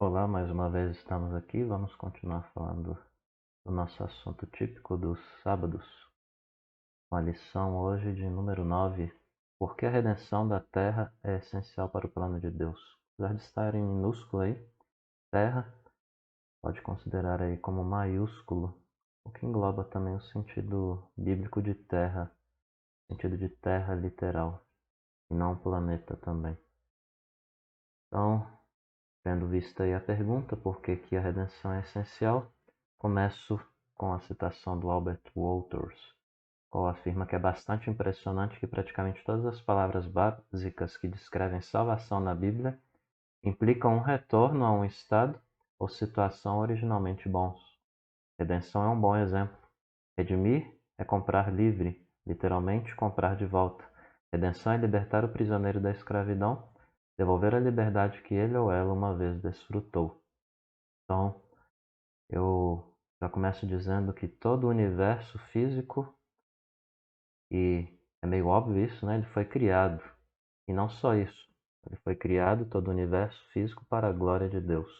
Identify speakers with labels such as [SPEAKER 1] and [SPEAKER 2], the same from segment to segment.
[SPEAKER 1] Olá, mais uma vez estamos aqui. Vamos continuar falando do nosso assunto típico dos sábados. Uma lição hoje de número 9. Por que a redenção da Terra é essencial para o plano de Deus? Apesar de estar em minúsculo aí, Terra, pode considerar aí como maiúsculo, o que engloba também o sentido bíblico de Terra, sentido de Terra literal, e não planeta também. Então, tendo visto aí a pergunta, por que que a redenção é essencial, começo com a citação do Albert Wolters, qual afirma que é bastante impressionante que praticamente todas as palavras básicas que descrevem salvação na Bíblia implicam um retorno a um estado ou situação originalmente bons. Redenção é um bom exemplo. Redimir é comprar livre, literalmente comprar de volta. Redenção é libertar o prisioneiro da escravidão, devolver a liberdade que ele ou ela uma vez desfrutou. Então, eu já começo dizendo que todo o universo físico, e é meio óbvio isso, né? Ele foi criado. E não só isso. Ele foi criado, todo o universo físico, para a glória de Deus.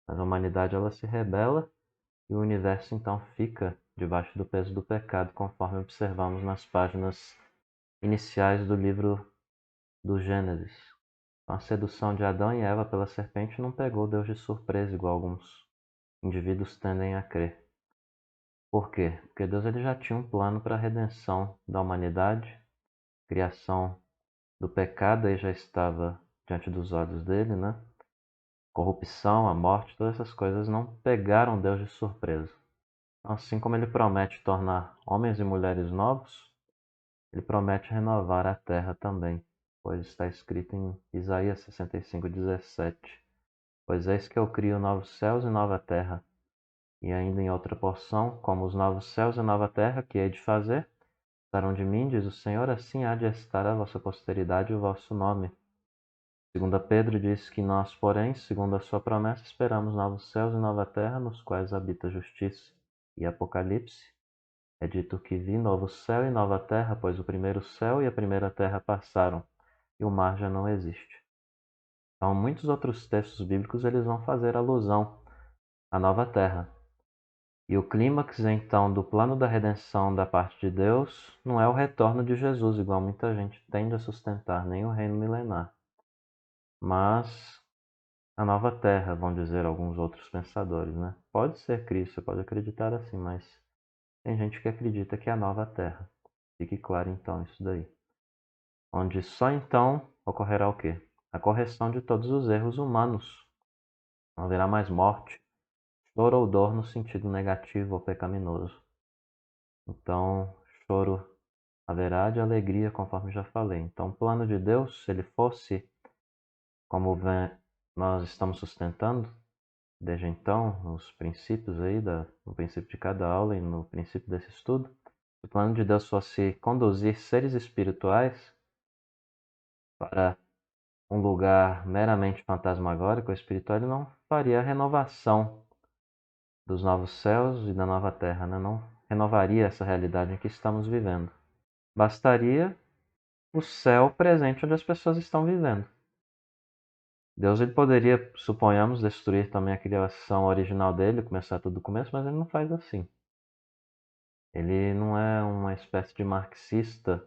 [SPEAKER 1] Mas a humanidade ela se rebela e o universo então fica debaixo do peso do pecado, conforme observamos nas páginas iniciais do livro do Gênesis. Então, a sedução de Adão e Eva pela serpente não pegou Deus de surpresa, igual alguns indivíduos tendem a crer. Por quê? Porque Deus ele já tinha um plano para a redenção da humanidade, a criação do pecado aí já estava diante dos olhos dele, né? Corrupção, a morte, todas essas coisas não pegaram Deus de surpresa. Assim como ele promete tornar homens e mulheres novos, ele promete renovar a terra também, pois está escrito em Isaías 65:17: Pois eis que eu crio novos céus e nova terra, e ainda em outra porção, como os novos céus e nova terra que hei de fazer, estarão de mim, diz o Senhor, assim há de estar a vossa posteridade e o vosso nome. Segunda Pedro diz que nós, porém, segundo a sua promessa, esperamos novos céus e nova terra, nos quais habita a justiça. E Apocalipse é dito que vi novo céu e nova terra, pois o primeiro céu e a primeira terra passaram, e o mar já não existe. Então, muitos outros textos bíblicos eles vão fazer alusão à nova terra. E o clímax, então, do plano da redenção da parte de Deus não é o retorno de Jesus, igual muita gente tende a sustentar, nem o reino milenar, mas a nova terra, vão dizer alguns outros pensadores, né? Pode ser Cristo, você pode acreditar assim, mas tem gente que acredita que é a nova terra. Fique claro então isso daí. Onde só então ocorrerá o quê? A correção de todos os erros humanos. Não haverá mais morte, choro ou dor no sentido negativo ou pecaminoso. Então, choro haverá de alegria, conforme já falei. Então, o plano de Deus, se ele fosse como nós estamos sustentando, desde então, nos princípios aí, no princípio de cada aula e no princípio desse estudo, se o plano de Deus fosse conduzir seres espirituais para um lugar meramente fantasmagórico ou espiritual, ele não faria a renovação dos novos céus e da nova terra, né? Não renovaria essa realidade em que estamos vivendo. Bastaria o céu presente onde as pessoas estão vivendo. Deus ele poderia, suponhamos, destruir também a criação original dele, começar tudo do começo, mas ele não faz assim. Ele não é uma espécie de marxista,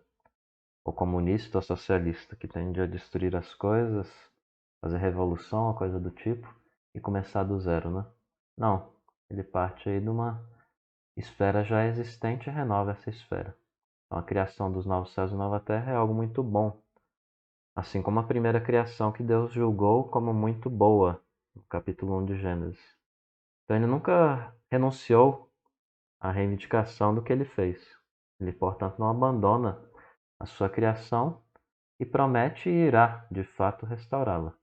[SPEAKER 1] ou comunista, ou socialista, que tende a destruir as coisas, fazer revolução, ou coisa do tipo, e começar do zero, né? Não, ele parte aí de uma esfera já existente e renova essa esfera. Então, a criação dos novos céus e nova terra é algo muito bom, assim como a primeira criação que Deus julgou como muito boa, no capítulo 1 de Gênesis. Então, ele nunca renunciou à reivindicação do que ele fez. Ele, portanto, não abandona a sua criação e promete e irá, de fato, restaurá-la.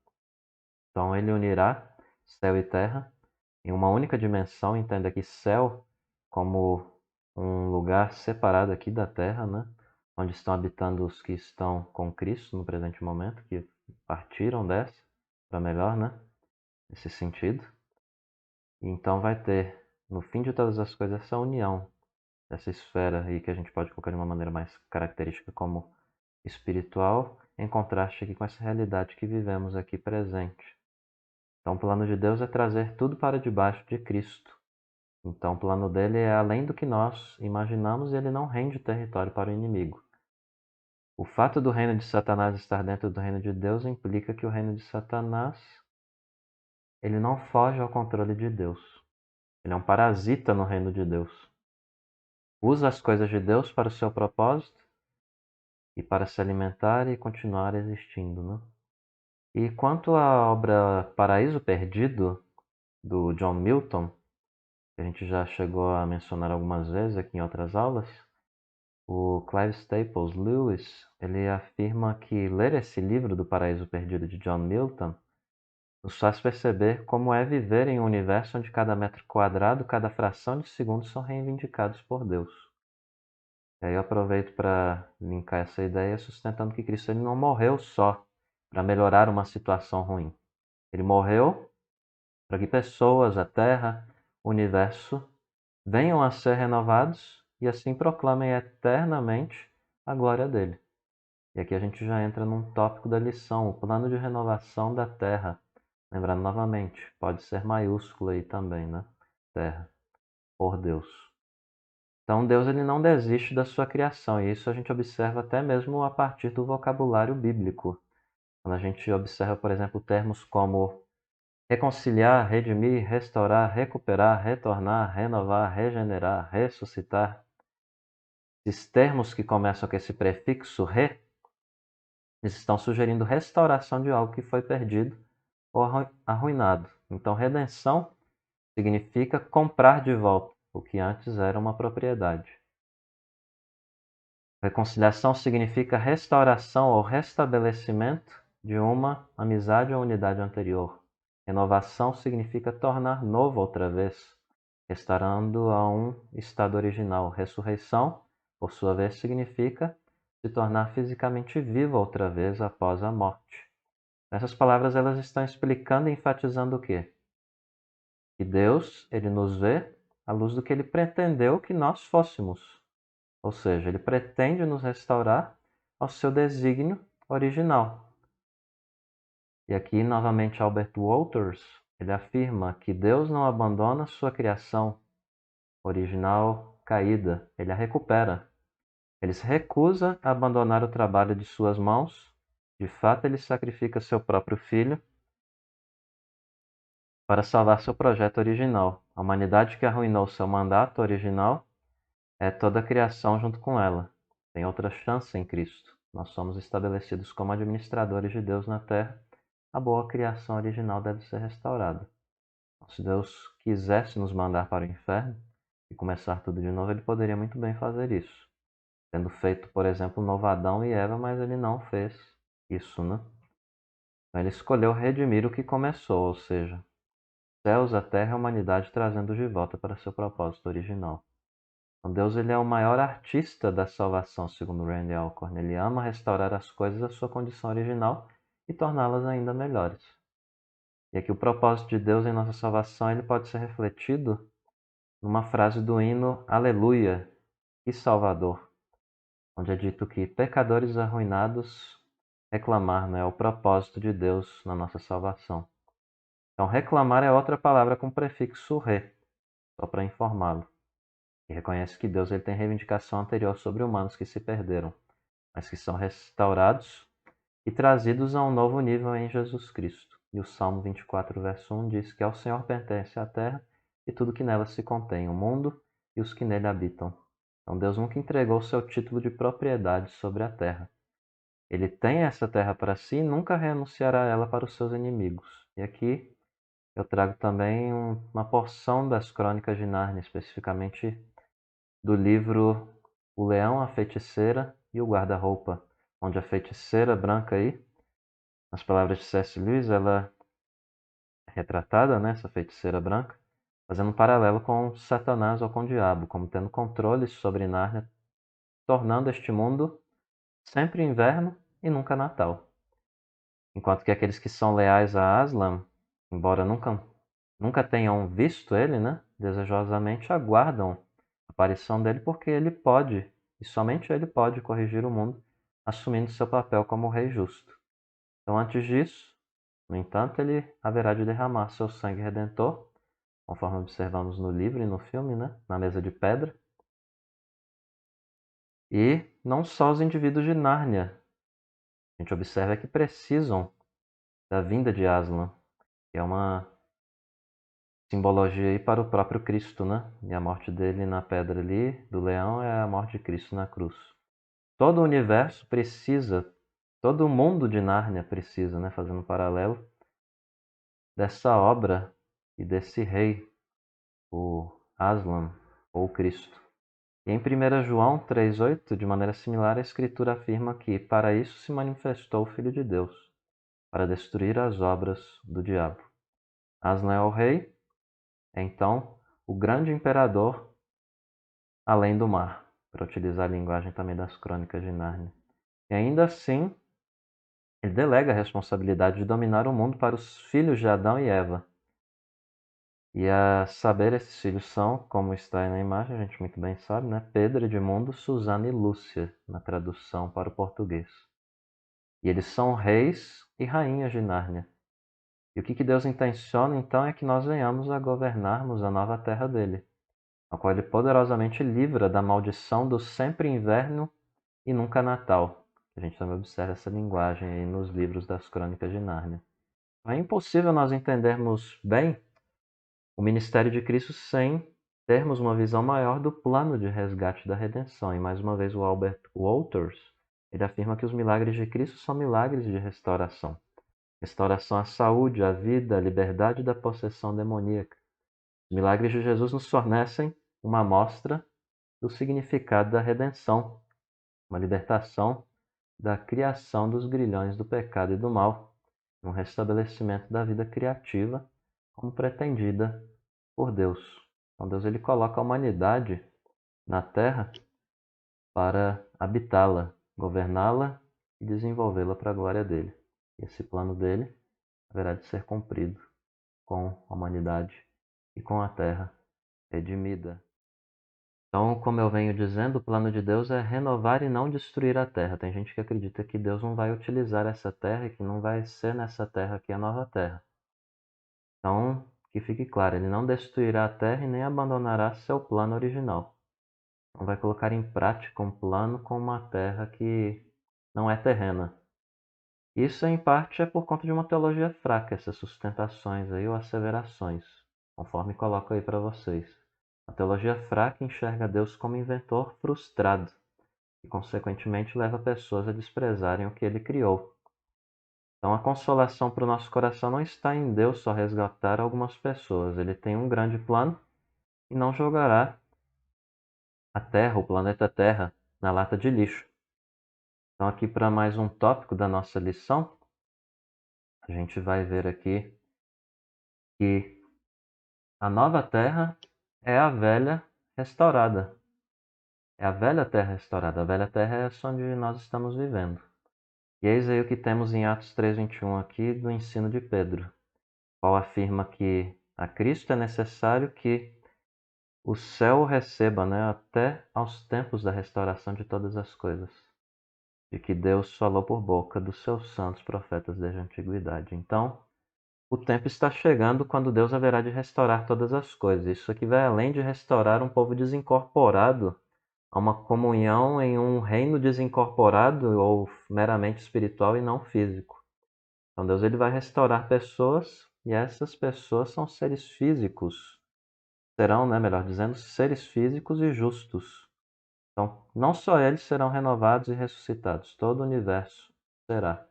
[SPEAKER 1] Então, ele unirá céu e terra em uma única dimensão. Entenda aqui céu como um lugar separado aqui da terra, né? Onde estão habitando os que estão com Cristo no presente momento, que partiram dessa para melhor, né? Nesse sentido. E então vai ter, no fim de todas as coisas, essa união dessa esfera aí que a gente pode colocar de uma maneira mais característica como espiritual, em contraste aqui com essa realidade que vivemos aqui presente. Então, o plano de Deus é trazer tudo para debaixo de Cristo. Então, o plano dele é além do que nós imaginamos e ele não rende território para o inimigo. O fato do reino de Satanás estar dentro do reino de Deus implica que o reino de Satanás ele não foge ao controle de Deus. Ele é um parasita no reino de Deus. Usa as coisas de Deus para o seu propósito e para se alimentar e continuar existindo, né? E quanto à obra Paraíso Perdido, do John Milton, que a gente já chegou a mencionar algumas vezes aqui em outras aulas, o Clive Staples Lewis, ele afirma que ler esse livro do Paraíso Perdido de John Milton nos faz perceber como é viver em um universo onde cada metro quadrado, cada fração de segundo são reivindicados por Deus. E aí eu aproveito para linkar essa ideia sustentando que Cristo ele não morreu só para melhorar uma situação ruim. Ele morreu para que pessoas, a Terra, o universo, venham a ser renovados e assim proclamem eternamente a glória dele. E aqui a gente já entra num tópico da lição, o plano de renovação da Terra. Lembrando novamente, pode ser maiúsculo aí também, né? Terra, por Deus. Então Deus ele não desiste da sua criação, e isso a gente observa até mesmo a partir do vocabulário bíblico. Quando a gente observa, por exemplo, termos como reconciliar, redimir, restaurar, recuperar, retornar, renovar, regenerar, ressuscitar. Esses termos que começam com esse prefixo re, eles estão sugerindo restauração de algo que foi perdido ou arruinado. Então, redenção significa comprar de volta o que antes era uma propriedade. Reconciliação significa restauração ou restabelecimento de uma amizade ou unidade anterior. Renovação significa tornar novo outra vez, restaurando a um estado original. Ressurreição, por sua vez, significa se tornar fisicamente vivo outra vez após a morte. Essas palavras elas estão explicando e enfatizando o quê? Que Deus, ele nos vê à luz do que ele pretendeu que nós fôssemos. Ou seja, ele pretende nos restaurar ao seu desígnio original. E aqui, novamente, Albert Wolters, ele afirma que Deus não abandona sua criação original caída, ele a recupera. Ele se recusa a abandonar o trabalho de suas mãos. De fato, ele sacrifica seu próprio filho para salvar seu projeto original. A humanidade que arruinou seu mandato original é toda a criação junto com ela. Tem outra chance em Cristo. Nós somos estabelecidos como administradores de Deus na terra. A boa criação original deve ser restaurada. Se Deus quisesse nos mandar para o inferno e começar tudo de novo, ele poderia muito bem fazer isso. Tendo feito, por exemplo, um novo Adão e Eva, mas ele não fez isso, né? Então, ele escolheu redimir o que começou, ou seja, céus, a terra e a humanidade trazendo de volta para seu propósito original. Então, Deus ele é o maior artista da salvação, segundo Randy Alcorn. Ele ama restaurar as coisas à sua condição original e torná-las ainda melhores. E aqui o propósito de Deus em nossa salvação ele pode ser refletido numa frase do hino Aleluia, que Salvador, onde é dito que pecadores arruinados reclamar, né, é o propósito de Deus na nossa salvação. Então reclamar é outra palavra com prefixo re, só para informá-lo. E reconhece que Deus ele tem reivindicação anterior sobre humanos que se perderam, mas que são restaurados e trazidos a um novo nível em Jesus Cristo. E o Salmo 24, verso 1 diz que ao Senhor pertence a terra e tudo que nela se contém, o mundo e os que nele habitam. Então Deus nunca entregou o seu título de propriedade sobre a terra. Ele tem essa terra para si e nunca renunciará a ela para os seus inimigos. E aqui eu trago também uma porção das Crônicas de Nárnia, especificamente do livro O Leão, a Feiticeira e o Guarda-Roupa, onde a feiticeira branca aí, nas palavras de C.S. Lewis, ela é retratada, né, essa feiticeira branca, fazendo um paralelo com Satanás ou com o diabo, como tendo controle sobre Nárnia, tornando este mundo sempre inverno e nunca Natal. Enquanto que aqueles que são leais a Aslan, embora nunca tenham visto ele, né, desejosamente aguardam a aparição dele porque ele pode, e somente ele pode corrigir o mundo, assumindo seu papel como rei justo. Então, antes disso, No entanto, ele haverá de derramar seu sangue redentor, conforme observamos no livro e no filme, né? Na mesa de pedra. E não só os indivíduos de Nárnia, a gente observa que precisam da vinda de Aslan, que é uma simbologia aí para o próprio Cristo, né? E a morte dele na pedra ali, do leão, é a morte de Cristo na cruz. Todo o universo precisa, todo o mundo de Nárnia precisa, né? Fazendo um paralelo, dessa obra e desse rei, o Aslan, ou Cristo. E em 1 João 3,8, de maneira similar, a Escritura afirma que para isso se manifestou o Filho de Deus, para destruir as obras do diabo. Aslan é o rei, é então o grande imperador além do mar, para utilizar a linguagem também das crônicas de Nárnia. E ainda assim, ele delega a responsabilidade de dominar o mundo para os filhos de Adão e Eva. E a saber, esses filhos são, como está aí na imagem, a gente muito bem sabe, né? Pedro, Edmundo, Susana e Lúcia, na tradução para o português. E eles são reis e rainhas de Nárnia. E o que Deus intenciona, então, é que nós venhamos a governarmos a nova terra dele, a qual ele poderosamente livra da maldição do sempre inverno e nunca Natal. A gente também observa essa linguagem aí nos livros das crônicas de Nárnia. É impossível nós entendermos bem o ministério de Cristo sem termos uma visão maior do plano de resgate da redenção. E mais uma vez o Albert Wolters, ele afirma que os milagres de Cristo são milagres de restauração. Restauração à saúde, à vida, à liberdade da possessão demoníaca. Os milagres de Jesus nos fornecem uma amostra do significado da redenção, uma libertação da criação dos grilhões do pecado e do mal, um restabelecimento da vida criativa como pretendida por Deus. Então Deus ele coloca a humanidade na Terra para habitá-la, governá-la e desenvolvê-la para a glória dele. Esse plano dele haverá de ser cumprido com a humanidade e com a Terra redimida. Então, como eu venho dizendo, o plano de Deus é renovar e não destruir a terra. Tem gente que acredita que Deus não vai utilizar essa terra e que não vai ser nessa terra que é a nova terra. Então, que fique claro, ele não destruirá a terra e nem abandonará seu plano original. Não vai colocar em prática um plano com uma terra que não é terrena. Isso, em parte, é por conta de uma teologia fraca, essas sustentações aí ou asseverações, conforme coloco aí para vocês. A teologia fraca enxerga Deus como inventor frustrado e, consequentemente, leva pessoas a desprezarem o que ele criou. Então, a consolação para o nosso coração não está em Deus só resgatar algumas pessoas. Ele tem um grande plano e não jogará a Terra, o planeta Terra, na lata de lixo. Então, aqui para mais um tópico da nossa lição, a gente vai ver aqui que a nova Terra é a velha restaurada. É a velha Terra restaurada. A velha Terra é essa onde nós estamos vivendo. E eis aí o que temos em Atos 3,21 aqui do ensino de Pedro, qual afirma que a Cristo é necessário que o céu o receba, né, até aos tempos da restauração de todas as coisas, de que Deus falou por boca dos seus santos profetas desde a antiguidade. Então, o tempo está chegando quando Deus haverá de restaurar todas as coisas. Isso aqui vai além de restaurar um povo desincorporado a uma comunhão em um reino desincorporado ou meramente espiritual e não físico. Então Deus ele vai restaurar pessoas e essas pessoas são seres físicos. Serão, né, melhor dizendo, seres físicos e justos. Então, não só eles serão renovados e ressuscitados, todo o universo será.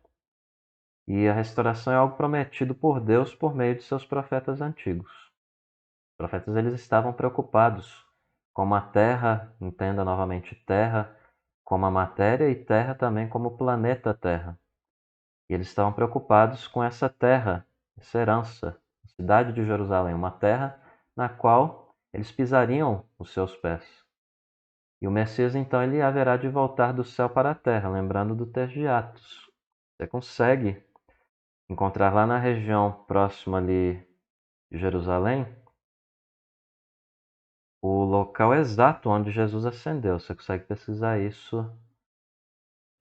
[SPEAKER 1] E a restauração é algo prometido por Deus por meio de seus profetas antigos. Os profetas eles estavam preocupados com a terra, entenda novamente terra, como a matéria e terra também como o planeta Terra. E eles estavam preocupados com essa terra, essa herança, a cidade de Jerusalém, uma terra na qual eles pisariam os seus pés. E o Messias, então, ele haverá de voltar do céu para a terra, lembrando do texto de Atos. Você consegue encontrar lá na região próxima ali de Jerusalém o local exato onde Jesus ascendeu. Você consegue pesquisar isso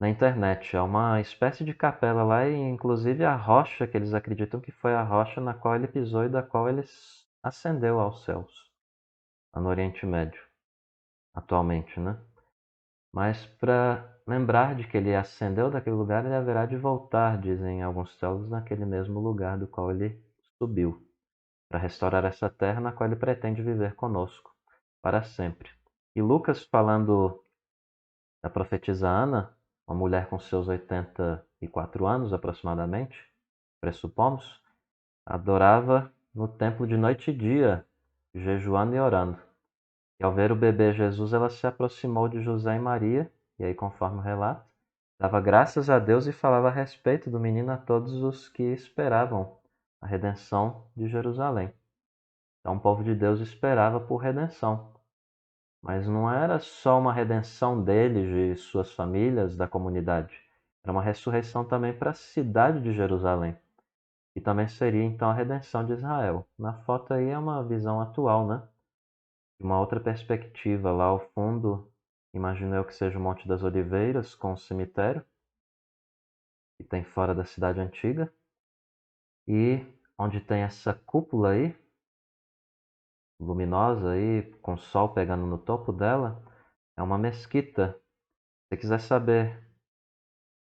[SPEAKER 1] na internet. É uma espécie de capela lá e inclusive a rocha que eles acreditam que foi a rocha na qual ele pisou e da qual ele ascendeu aos céus, lá no Oriente Médio, atualmente, né? Mas para lembrar de que ele ascendeu daquele lugar, ele haverá de voltar, dizem alguns teólogos, naquele mesmo lugar do qual ele subiu, para restaurar essa terra na qual ele pretende viver conosco para sempre. E Lucas, falando da profetisa Ana, uma mulher com seus 84 anos aproximadamente, pressupomos, adorava no templo de noite e dia, jejuando e orando. E ao ver o bebê Jesus, ela se aproximou de José e Maria, e aí, conforme o relato, dava graças a Deus e falava a respeito do menino a todos os que esperavam a redenção de Jerusalém. Então, o povo de Deus esperava por redenção. Mas não era só uma redenção deles, de suas famílias, da comunidade. Era uma ressurreição também para a cidade de Jerusalém. E também seria então a redenção de Israel. Na foto aí é uma visão atual, né? De uma outra perspectiva. Lá ao fundo, imagino eu que seja o Monte das Oliveiras, com o cemitério, que tem fora da cidade antiga. E onde tem essa cúpula aí, luminosa aí, com o sol pegando no topo dela, é uma mesquita. Se você quiser saber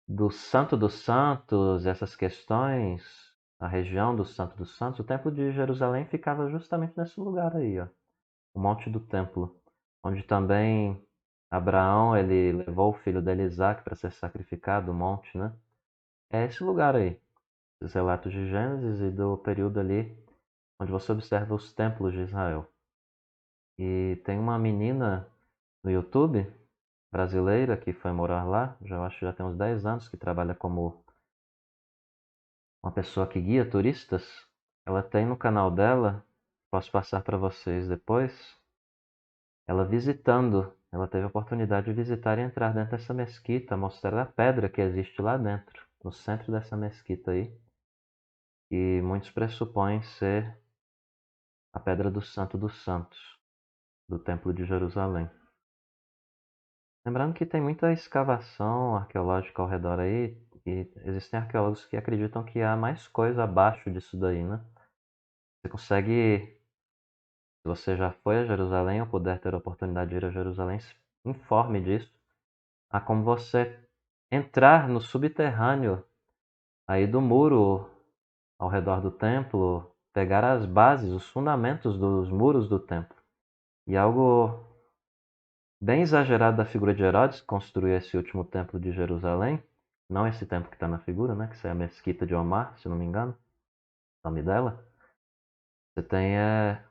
[SPEAKER 1] do Santo dos Santos, essas questões, a região do Santo dos Santos, o Templo de Jerusalém ficava justamente nesse lugar aí, ó, o Monte do Templo, onde também Abraão ele levou o filho dele Isaac para ser sacrificado, o monte, né? É esse lugar aí, os relatos de Gênesis e do período ali onde você observa os templos de Israel. E tem uma menina no YouTube brasileira que foi morar lá, já acho que já tem uns 10 anos, que trabalha como uma pessoa que guia turistas. Ela tem no canal dela, posso passar para vocês depois, ela visitando. Ela teve a oportunidade de visitar e entrar dentro dessa mesquita, mostrar a pedra que existe lá dentro, no centro dessa mesquita aí, e muitos pressupõem ser a Pedra do Santo dos Santos, do Templo de Jerusalém. Lembrando que tem muita escavação arqueológica ao redor aí, e existem arqueólogos que acreditam que há mais coisa abaixo disso daí, né? Você consegue, se você já foi a Jerusalém ou puder ter a oportunidade de ir a Jerusalém, se informe disso. Há como você entrar no subterrâneo aí do muro ao redor do templo, pegar as bases, os fundamentos dos muros do templo. E algo bem exagerado da figura de Herodes, que construiu esse último templo de Jerusalém, não esse templo que está na figura, né? Que é a Mesquita de Omar, se não me engano, o nome dela. Você tem a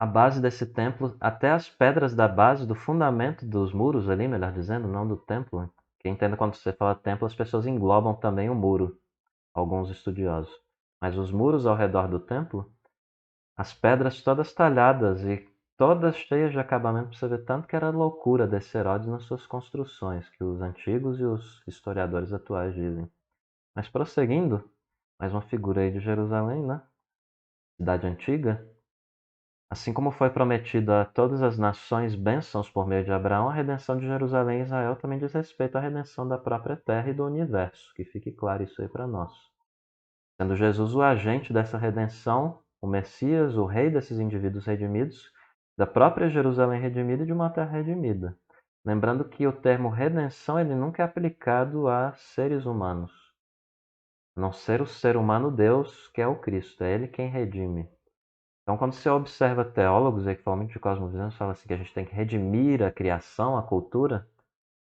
[SPEAKER 1] base desse templo, até as pedras da base, do fundamento dos muros ali, melhor dizendo, não do templo. Que entenda quando você fala templo, as pessoas englobam também o muro, alguns estudiosos. Mas os muros ao redor do templo, as pedras todas talhadas e todas cheias de acabamento, para você ver tanto que era a loucura desse Herodes nas suas construções, que os antigos e os historiadores atuais dizem. Mas prosseguindo, mais uma figura aí de Jerusalém, né? Cidade antiga. Assim como foi prometido a todas as nações bênçãos por meio de Abraão, a redenção de Jerusalém e Israel também diz respeito à redenção da própria terra e do universo, que fique claro isso aí para nós. Sendo Jesus o agente dessa redenção, o Messias, o rei desses indivíduos redimidos, da própria Jerusalém redimida e de uma terra redimida. Lembrando que o termo redenção ele nunca é aplicado a seres humanos, a não ser o ser humano Deus, que é o Cristo, é ele quem redime. Então, quando você observa teólogos, aí que falam muito de cosmovisão, falam assim que a gente tem que redimir a criação, a cultura,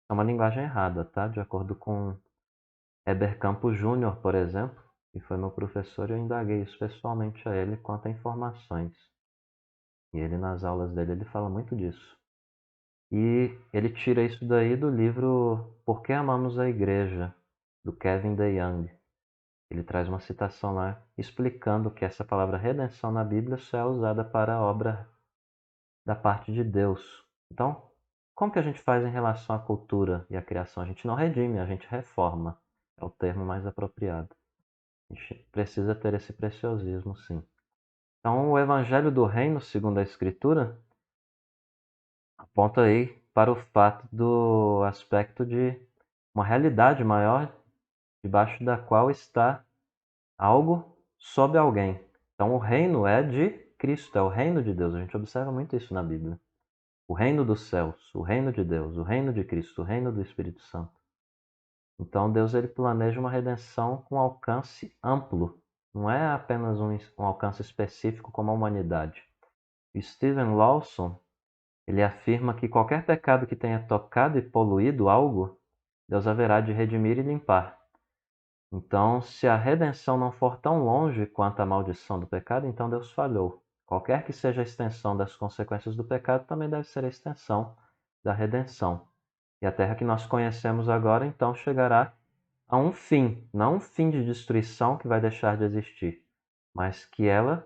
[SPEAKER 1] é uma linguagem errada, tá? De acordo com Heber Campos Júnior, por exemplo, que foi meu professor, eu indaguei isso pessoalmente a ele quanto a informações. E ele, nas aulas dele, ele fala muito disso. E ele tira isso daí do livro Por que Amamos a Igreja, do Kevin DeYoung. Ele traz uma citação lá explicando que essa palavra redenção na Bíblia só é usada para a obra da parte de Deus. Então, como que a gente faz em relação à cultura e à criação? A gente não redime, a gente reforma. É o termo mais apropriado. A gente precisa ter esse preciosismo, sim. Então, o Evangelho do Reino, segundo a Escritura, aponta aí para o fato do aspecto de uma realidade maior debaixo da qual está algo sob alguém. Então o reino é de Cristo, é o reino de Deus. A gente observa muito isso na Bíblia. O reino dos céus, o reino de Deus, o reino de Cristo, o reino do Espírito Santo. Então Deus ele planeja uma redenção com alcance amplo. Não é apenas um alcance específico como a humanidade. Stephen Lawson ele afirma que qualquer pecado que tenha tocado e poluído algo, Deus haverá de redimir e limpar. Então, se a redenção não for tão longe quanto a maldição do pecado, então Deus falhou. Qualquer que seja a extensão das consequências do pecado, também deve ser a extensão da redenção. E a terra que nós conhecemos agora, então, chegará a um fim, não um fim de destruição que vai deixar de existir, mas que ela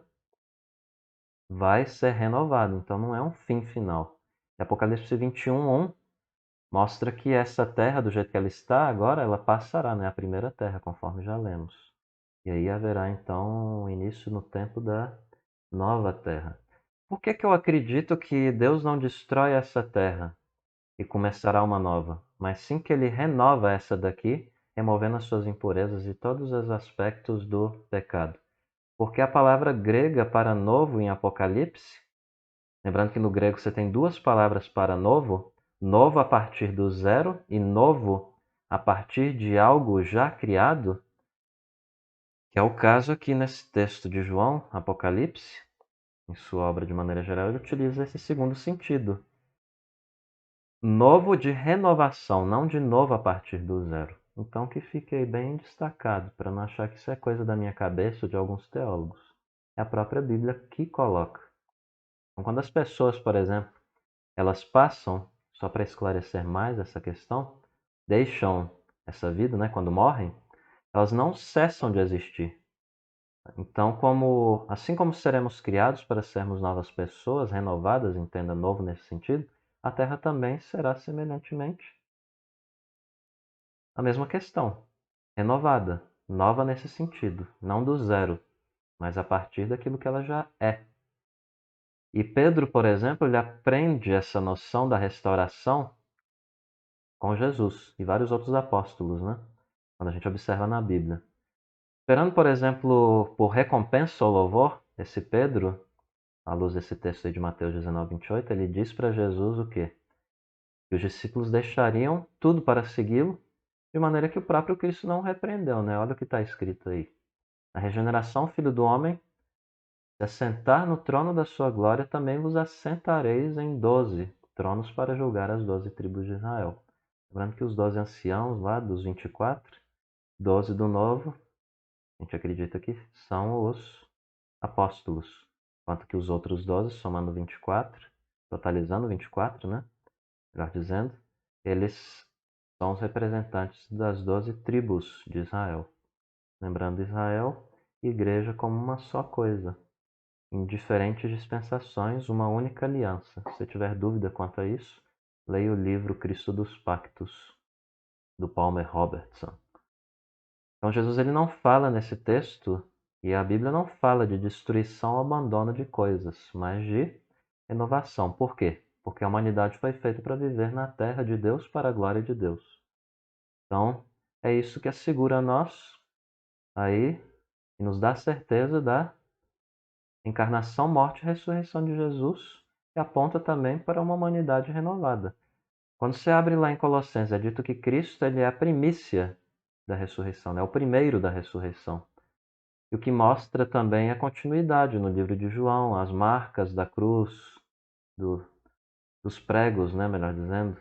[SPEAKER 1] vai ser renovada. Então, não é um fim final. E Apocalipse 21:1 mostra que essa terra, do jeito que ela está agora, ela passará, né? A primeira terra, conforme já lemos. E aí haverá então um início no tempo da nova terra. Por que eu acredito que Deus não destrói essa terra e começará uma nova, mas sim que ele renova essa daqui, removendo as suas impurezas e todos os aspectos do pecado? Porque a palavra grega para novo em Apocalipse, lembrando que no grego você tem duas palavras para novo, novo a partir do zero e novo a partir de algo já criado, que é o caso aqui nesse texto de João, Apocalipse. Em sua obra de maneira geral, ele utiliza esse segundo sentido. Novo de renovação, não de novo a partir do zero. Então que fique aí bem destacado, para não achar que isso é coisa da minha cabeça ou de alguns teólogos. É a própria Bíblia que coloca. Então, quando as pessoas, por exemplo, elas passam, só para esclarecer mais essa questão, deixam essa vida, né, quando morrem, elas não cessam de existir. Então, assim como seremos criados para sermos novas pessoas, renovadas, entenda novo nesse sentido, a Terra também será semelhantemente a mesma questão, renovada, nova nesse sentido, não do zero, mas a partir daquilo que ela já é. E Pedro, por exemplo, ele aprende essa noção da restauração com Jesus e vários outros apóstolos, né? Quando a gente observa na Bíblia. Esperando, por exemplo, por recompensa ou louvor, esse Pedro, à luz desse texto aí de Mateus 19:28, ele diz para Jesus o quê? Que os discípulos deixariam tudo para segui-lo, de maneira que o próprio Cristo não o repreendeu, né? Olha o que está escrito aí. Na regeneração, filho do homem, se assentar no trono da sua glória, também vos assentareis em 12 tronos para julgar as 12 tribos de Israel. Lembrando que os 12 anciãos lá dos 24, 12 do novo, a gente acredita que são os apóstolos, enquanto que os outros 12, somando 24, totalizando 24, né? Melhor dizendo, eles são os representantes das 12 tribos de Israel. Lembrando Israel e igreja como uma só coisa, em diferentes dispensações, uma única aliança. Se tiver dúvida quanto a isso, leia o livro Cristo dos Pactos, do Palmer Robertson. Então Jesus ele não fala nesse texto, e a Bíblia não fala de destruição ou abandono de coisas, mas de renovação. Por quê? Porque a humanidade foi feita para viver na terra de Deus para a glória de Deus. Então, é isso que assegura a nós aí e nos dá certeza da encarnação, morte e ressurreição de Jesus, e aponta também para uma humanidade renovada. Quando você abre lá em Colossenses, é dito que Cristo ele é a primícia da ressurreição, é o primeiro da ressurreição. E o que mostra também a continuidade no livro de João, as marcas da cruz, dos pregos, né, melhor dizendo,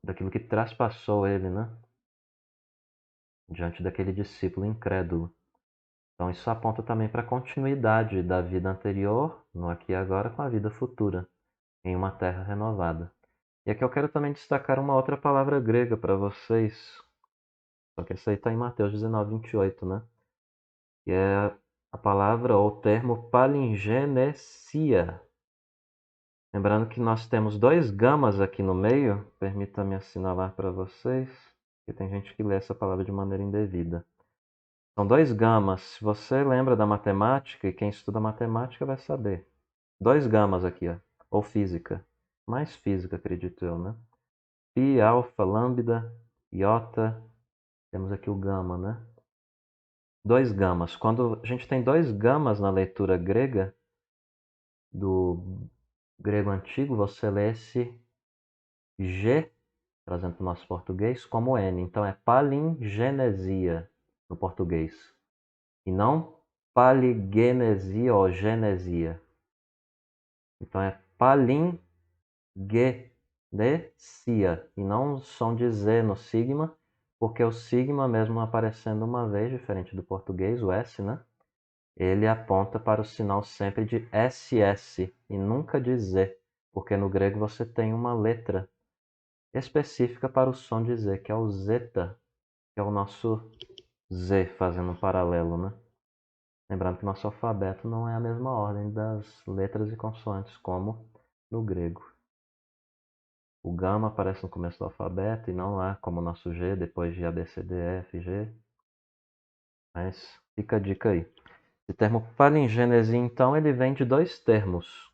[SPEAKER 1] daquilo que traspassou ele, né, diante daquele discípulo incrédulo. Então isso aponta também para a continuidade da vida anterior, no aqui e agora, com a vida futura, em uma terra renovada. E aqui eu quero também destacar uma outra palavra grega para vocês, só que essa aí está em Mateus 19:28, né? Que é a palavra ou o termo palingenesia. Lembrando que nós temos dois gamas aqui no meio, permita-me assinalar para vocês, que tem gente que lê essa palavra de maneira indevida. São dois gamas. Se você lembra da matemática, e quem estuda matemática vai saber. Dois gamas aqui, ó, ou física. mais física, acredito eu, né? Pi, alfa, lambda, iota, temos aqui o gama, né? Dois gamas. Quando a gente tem dois gamas na leitura grega, do grego antigo, você lê esse G, trazendo para o nosso português, como N. Então é palingenesia no português. E não paligenesia ou genesia. Então é palingenesia. E não o som de Z no sigma, porque o sigma, mesmo aparecendo uma vez, diferente do português, o S, né? Ele aponta para o sinal sempre de SS e nunca de Z, porque no grego você tem uma letra específica para o som de Z, que é o zeta, que é o nosso Z, fazendo um paralelo, né? Lembrando que nosso alfabeto não é a mesma ordem das letras e consoantes como no grego. O gama aparece no começo do alfabeto e não lá como o nosso G, depois de A, B, C, D, E, F, G. Mas fica a dica aí. Esse termo palingênese, então, ele vem de dois termos.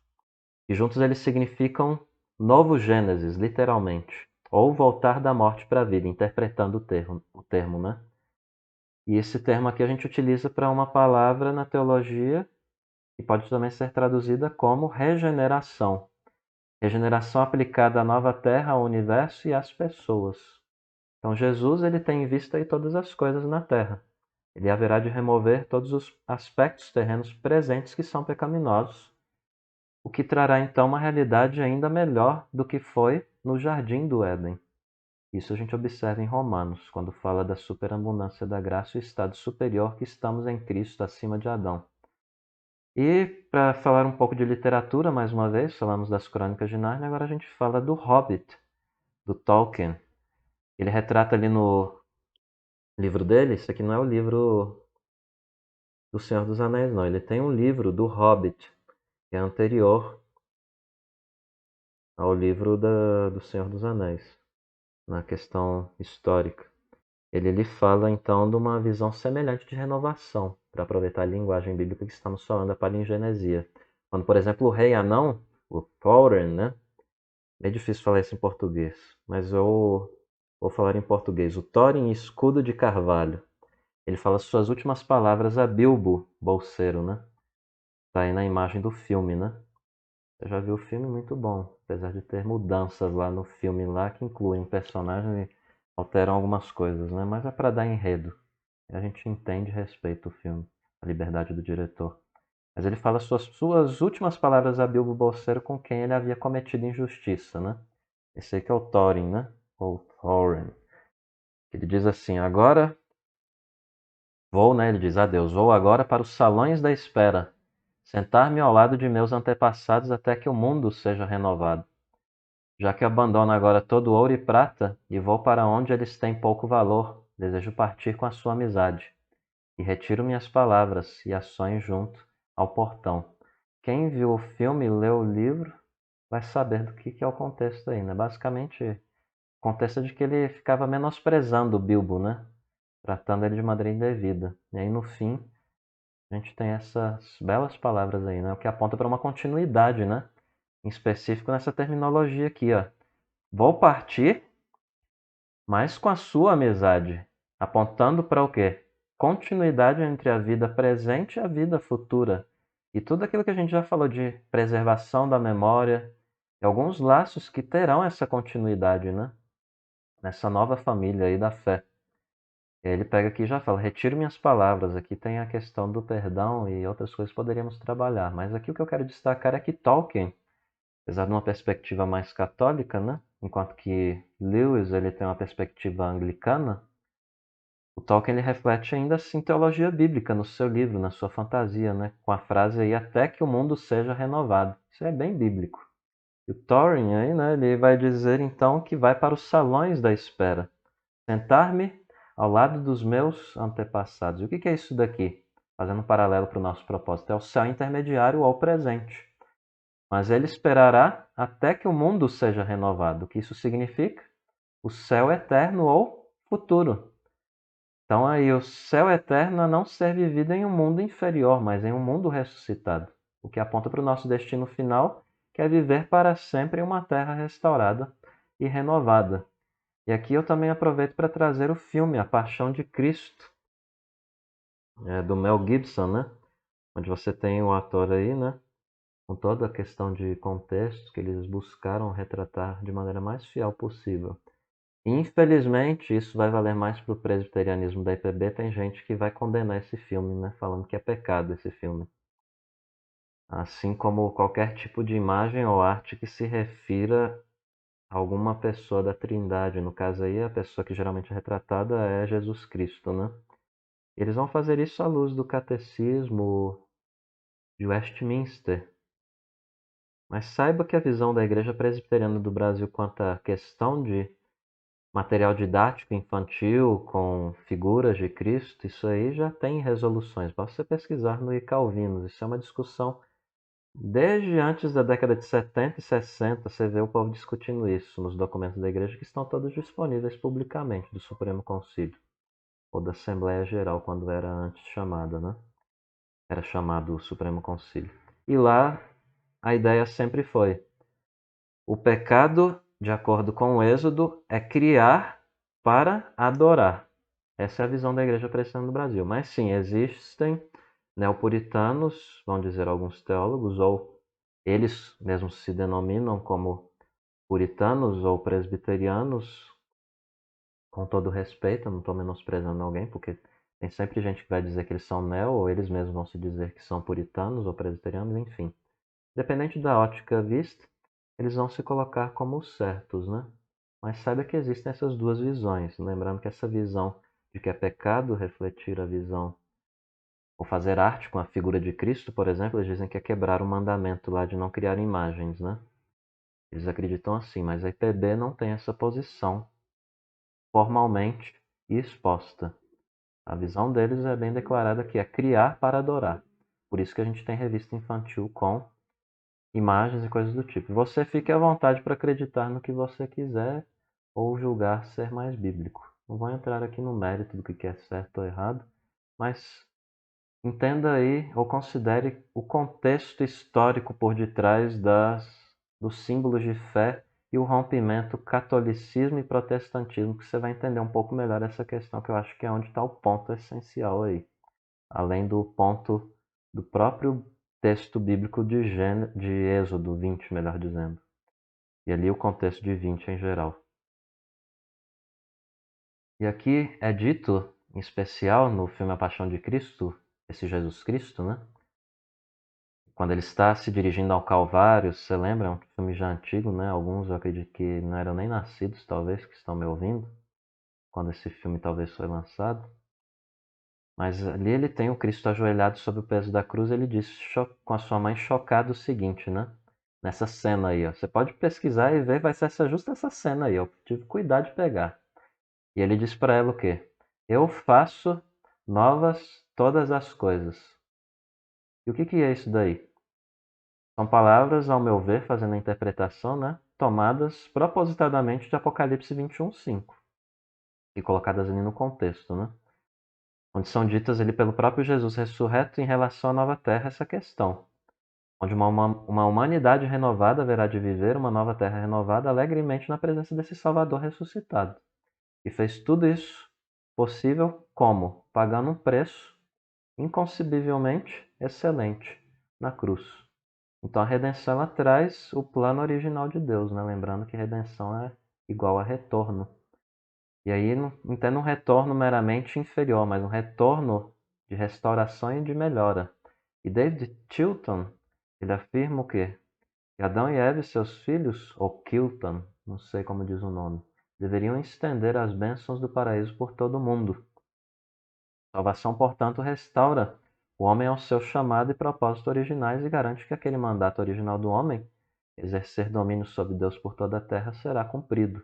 [SPEAKER 1] E juntos eles significam novo Gênesis, literalmente. Ou voltar da morte para a vida, interpretando o termo, né? E esse termo aqui a gente utiliza para uma palavra na teologia que pode também ser traduzida como regeneração. Regeneração aplicada à nova terra, ao universo e às pessoas. Então Jesus ele tem em vista aí todas as coisas na terra. Ele haverá de remover todos os aspectos terrenos presentes que são pecaminosos, o que trará então uma realidade ainda melhor do que foi no jardim do Éden. Isso a gente observa em Romanos, quando fala da superabundância da graça e o estado superior que estamos em Cristo acima de Adão. E para falar um pouco de literatura, mais uma vez, falamos das Crônicas de Nárnia, agora a gente fala do Hobbit, do Tolkien. Ele retrata ali no livro dele, isso aqui não é o livro do Senhor dos Anéis, não. Ele tem um livro do Hobbit, que é anterior ao livro do Senhor dos Anéis, na questão histórica. Ele lhe fala então de uma visão semelhante de renovação, para aproveitar a linguagem bíblica que estamos falando, a palingenesia. Quando, por exemplo, o rei anão, o Thorin, né? É difícil falar isso em português, mas eu vou falar em português. O Thorin, escudo de carvalho. Ele fala suas últimas palavras a Bilbo, bolseiro, né? Tá aí na imagem do filme, né? Eu já vi o filme, muito bom, apesar de ter mudanças lá no filme lá que incluem personagens e alteram algumas coisas, né? Mas é para dar enredo. E a gente entende e respeita o filme, a liberdade do diretor. Mas ele fala suas últimas palavras a Bilbo Bolseiro com quem ele havia cometido injustiça, né? Esse aí que é o Thorin, né? Ou Thorin. Ele diz assim, agora vou, né? Ele diz, adeus, vou agora para os salões da espera, sentar-me ao lado de meus antepassados até que o mundo seja renovado. Já que abandono agora todo ouro e prata e vou para onde eles têm pouco valor, desejo partir com a sua amizade. E retiro minhas palavras e ações junto ao portão. Quem viu o filme e leu o livro vai saber do que é o contexto aí, né? Basicamente, o contexto é de que ele ficava menosprezando o Bilbo, né? Tratando ele de maneira indevida. E aí, no fim, a gente tem essas belas palavras aí, né? O que aponta para uma continuidade, né? Em específico nessa terminologia aqui, ó. Vou partir, mas com a sua amizade. Apontando para o quê? Continuidade entre a vida presente e a vida futura. E tudo aquilo que a gente já falou de preservação da memória, e alguns laços que terão essa continuidade, né? Nessa nova família aí da fé. E aí ele pega aqui e já fala, retiro minhas palavras. Aqui tem a questão do perdão e outras coisas que poderíamos trabalhar. Mas aqui o que eu quero destacar é que Tolkien, apesar de uma perspectiva mais católica, né? Enquanto que Lewis ele tem uma perspectiva anglicana, o Tolkien ele reflete ainda assim teologia bíblica no seu livro, na sua fantasia, né? Com a frase aí, até que o mundo seja renovado. Isso é bem bíblico. E o Thorin aí, né, ele vai dizer então que vai para os salões da espera. Sentar-me ao lado dos meus antepassados. E o que é isso daqui? Fazendo um paralelo para o nosso propósito. É o céu intermediário ao presente. Mas ele esperará até que o mundo seja renovado. O que isso significa? O céu eterno ou futuro. Então aí o céu eterno a não ser vivido em um mundo inferior, mas em um mundo ressuscitado. O que aponta para o nosso destino final, que é viver para sempre em uma terra restaurada e renovada. E aqui eu também aproveito para trazer o filme A Paixão de Cristo, do Mel Gibson, né? Onde você tem o ator aí, né? Com toda a questão de contexto que eles buscaram retratar de maneira mais fiel possível. Infelizmente, isso vai valer mais para o presbiterianismo da IPB. Tem gente que vai condenar esse filme, né? Falando que é pecado esse filme. Assim como qualquer tipo de imagem ou arte que se refira a alguma pessoa da Trindade. No caso aí, a pessoa que geralmente é retratada é Jesus Cristo, né? Eles vão fazer isso à luz do catecismo de Westminster. Mas saiba que a visão da Igreja Presbiteriana do Brasil quanto à questão de material didático infantil com figuras de Cristo, isso aí já tem resoluções. Basta você pesquisar no Calvinos. Isso é uma discussão desde antes da década de 70 e 60. Você vê o povo discutindo isso nos documentos da igreja que estão todos disponíveis publicamente do Supremo Concílio ou da Assembleia Geral, quando era antes chamada, né? Era chamado o Supremo Concílio. E lá a ideia sempre foi: o pecado, de acordo com o Êxodo, é criar para adorar. Essa é a visão da Igreja Presbiteriana do Brasil. Mas sim, existem neopuritanos, vão dizer alguns teólogos, ou eles mesmos se denominam como puritanos ou presbiterianos, com todo respeito, eu não estou menosprezando alguém, porque tem sempre gente que vai dizer que eles são neo, ou eles mesmos vão se dizer que são puritanos ou presbiterianos, enfim. Dependente da ótica vista, eles vão se colocar como os certos, né? Mas saiba que existem essas duas visões. Lembrando que essa visão de que é pecado refletir a visão ou fazer arte com a figura de Cristo, por exemplo, eles dizem que é quebrar o mandamento lá de não criar imagens, né? Eles acreditam assim, mas a IPB não tem essa posição formalmente e exposta. A visão deles é bem declarada que é criar para adorar. Por isso que a gente tem revista infantil com imagens e coisas do tipo. Você fique à vontade para acreditar no que você quiser ou julgar ser mais bíblico. Não vou entrar aqui no mérito do que é certo ou errado, mas entenda aí ou considere o contexto histórico por detrás dos símbolos de fé e o rompimento catolicismo e protestantismo, que você vai entender um pouco melhor essa questão, que eu acho que é onde está o ponto essencial aí. Além do ponto do próprio texto bíblico de Êxodo 20, melhor dizendo. E ali o contexto de 20 em geral. E aqui é dito, em especial no filme A Paixão de Cristo, esse Jesus Cristo, né? Quando ele está se dirigindo ao Calvário, você lembra? É um filme já antigo, né? Alguns eu acredito que não eram nem nascidos, talvez, que estão me ouvindo, quando esse filme talvez foi lançado. Mas ali ele tem o Cristo ajoelhado sob o peso da cruz. Ele diz com a sua mãe chocado o seguinte, né? Nessa cena aí, ó. Você pode pesquisar e ver, vai ser justa essa cena aí. Eu tive cuidado de pegar. E ele diz para ela o quê? Eu faço novas todas as coisas. E o que é isso daí? São palavras, ao meu ver, fazendo a interpretação, né? Tomadas propositadamente de Apocalipse 21:5 e colocadas ali no contexto, né? Onde são ditas ali pelo próprio Jesus ressurreto em relação à nova terra essa questão, onde uma humanidade renovada haverá de viver uma nova terra renovada alegremente na presença desse Salvador ressuscitado. E fez tudo isso possível como? Pagando um preço inconcebivelmente excelente na cruz. Então a redenção ela traz o plano original de Deus, né? Lembrando que redenção é igual a retorno. E aí não entendo um retorno meramente inferior, mas um retorno de restauração e de melhora. E David Chilton, ele afirma o quê? Que Adão e Eva e seus filhos, ou Kilton, não sei como diz o nome, deveriam estender as bênçãos do paraíso por todo o mundo. Salvação, portanto, restaura o homem ao seu chamado e propósito originais e garante que aquele mandato original do homem, exercer domínio sobre Deus por toda a terra, será cumprido.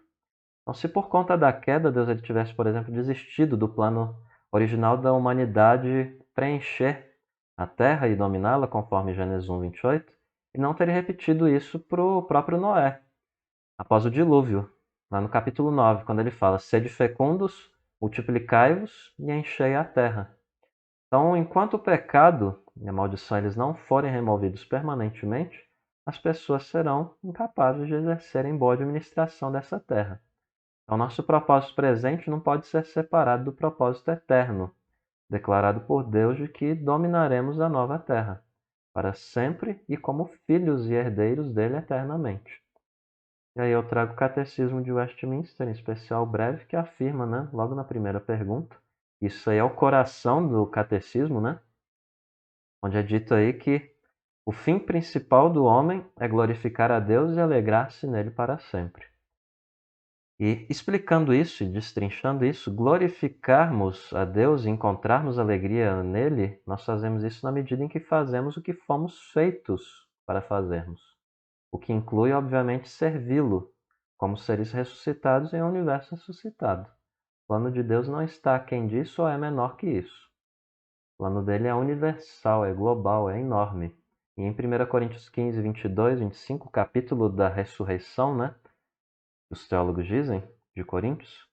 [SPEAKER 1] Então, se por conta da queda Deus ele tivesse, por exemplo, desistido do plano original da humanidade preencher a terra e dominá-la, conforme Gênesis 1:28, ele não teria repetido isso para o próprio Noé, após o dilúvio, lá no capítulo 9, quando ele fala: sede fecundos, multiplicai-vos e enchei a terra. Então, enquanto o pecado e a maldição eles não forem removidos permanentemente, as pessoas serão incapazes de exercerem boa administração dessa terra. Então, nosso propósito presente não pode ser separado do propósito eterno, declarado por Deus de que dominaremos a nova terra, para sempre e como filhos e herdeiros dele eternamente. E aí eu trago o Catecismo de Westminster, em especial breve, que afirma, né, logo na primeira pergunta, isso aí é o coração do Catecismo, né, onde é dito aí que o fim principal do homem é glorificar a Deus e alegrar-se nele para sempre. E explicando isso e destrinchando isso, glorificarmos a Deus e encontrarmos alegria nele, nós fazemos isso na medida em que fazemos o que fomos feitos para fazermos. O que inclui, obviamente, servi-lo, como seres ressuscitados em um universo ressuscitado. O plano de Deus não está aquém disso ou é menor que isso. O plano dele é universal, é global, é enorme. E em 1 Coríntios 15, 22, 25, capítulo da ressurreição, né? Os teólogos dizem, de Coríntios,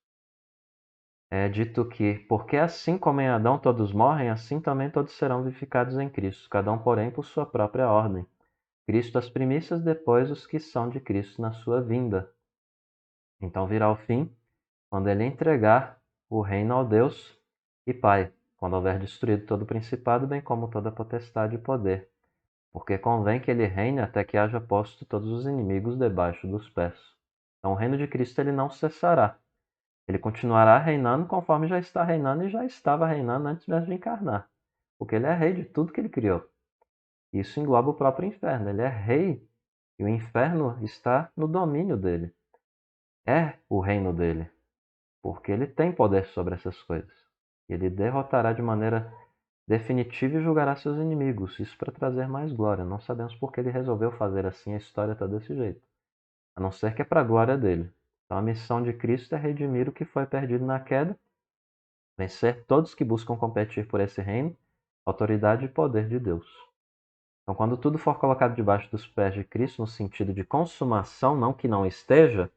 [SPEAKER 1] é dito que, porque assim como em Adão todos morrem, assim também todos serão vivificados em Cristo, cada um, porém, por sua própria ordem. Cristo as primícias, depois os que são de Cristo na sua vinda. Então virá o fim, quando ele entregar o reino ao Deus e Pai, quando houver destruído todo o principado, bem como toda potestade e poder. Porque convém que ele reine até que haja posto todos os inimigos debaixo dos pés. Então o reino de Cristo ele não cessará. Ele continuará reinando conforme já está reinando e já estava reinando antes mesmo de encarnar. Porque ele é rei de tudo que ele criou. Isso engloba o próprio inferno. Ele é rei e o inferno está no domínio dele. É o reino dele. Porque ele tem poder sobre essas coisas. Ele derrotará de maneira definitiva e julgará seus inimigos. Isso para trazer mais glória. Não sabemos por que ele resolveu fazer assim. A história está desse jeito. A não ser que é para a glória dele. Então a missão de Cristo é redimir o que foi perdido na queda, vencer todos que buscam competir por esse reino, autoridade e poder de Deus. Então, quando tudo for colocado debaixo dos pés de Cristo, no sentido de consumação, não que não esteja,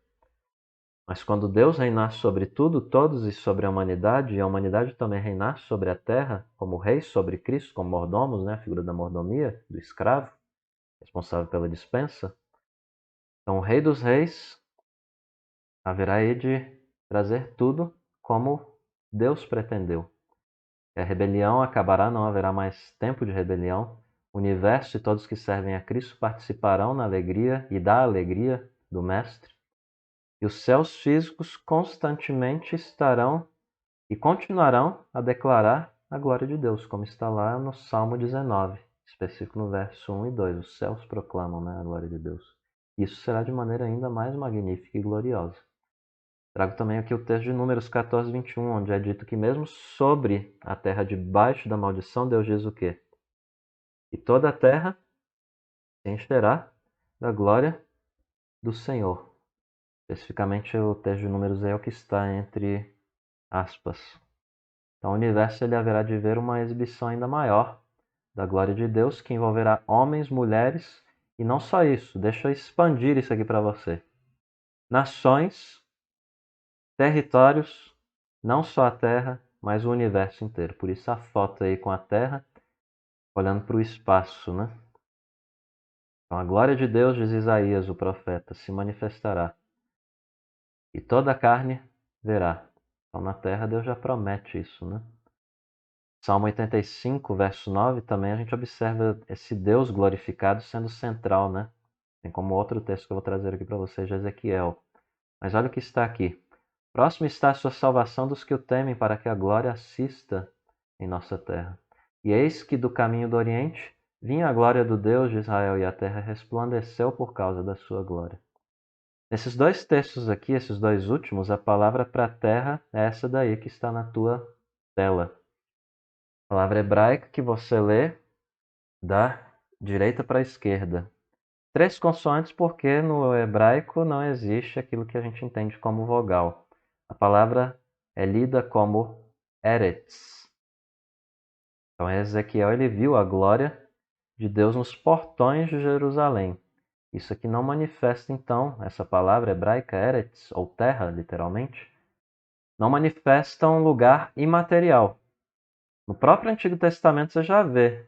[SPEAKER 1] mas quando Deus reinar sobre tudo, todos e sobre a humanidade, e a humanidade também reinar sobre a terra, como reis sobre Cristo, como mordomos, né? A figura da mordomia, do escravo, responsável pela dispensa. Então, o Rei dos Reis haverá aí de trazer tudo como Deus pretendeu. A rebelião acabará, não haverá mais tempo de rebelião. O universo e todos que servem a Cristo participarão na alegria e da alegria do Mestre. E os céus físicos constantemente estarão e continuarão a declarar a glória de Deus, como está lá no Salmo 19, específico no verso 1 e 2. Os céus proclamam, né, a glória de Deus. Isso será de maneira ainda mais magnífica e gloriosa. Trago também aqui o texto de Números 14, 21, onde é dito que mesmo sobre a terra debaixo da maldição, Deus diz o quê? E toda a terra se encherá da glória do Senhor. Especificamente o texto de Números é o que está entre aspas. Então o universo ele haverá de ver uma exibição ainda maior da glória de Deus, que envolverá homens, mulheres, e não só isso, deixa eu expandir isso aqui para você. Nações, territórios, não só a Terra, mas o universo inteiro. Por isso a foto aí com a Terra, olhando para o espaço, né? Então a glória de Deus, diz Isaías, o profeta, se manifestará. E toda a carne verá. Então na Terra Deus já promete isso, né? Salmo 85, verso 9, também a gente observa esse Deus glorificado sendo central, né? Tem como outro texto que eu vou trazer aqui para vocês, de Ezequiel. Mas olha o que está aqui. Próximo está a sua salvação dos que o temem, para que a glória assista em nossa terra. E eis que do caminho do Oriente vinha a glória do Deus de Israel, e a terra resplandeceu por causa da sua glória. Nesses dois textos aqui, esses dois últimos, a palavra para terra é essa daí que está na tua tela. A palavra hebraica que você lê da direita para a esquerda. 3 consoantes porque no hebraico não existe aquilo que a gente entende como vogal. A palavra é lida como Eretz. Então Ezequiel ele viu a glória de Deus nos portões de Jerusalém. Isso aqui não manifesta então, essa palavra hebraica Eretz, ou terra literalmente, não manifesta um lugar imaterial. No próprio Antigo Testamento você já vê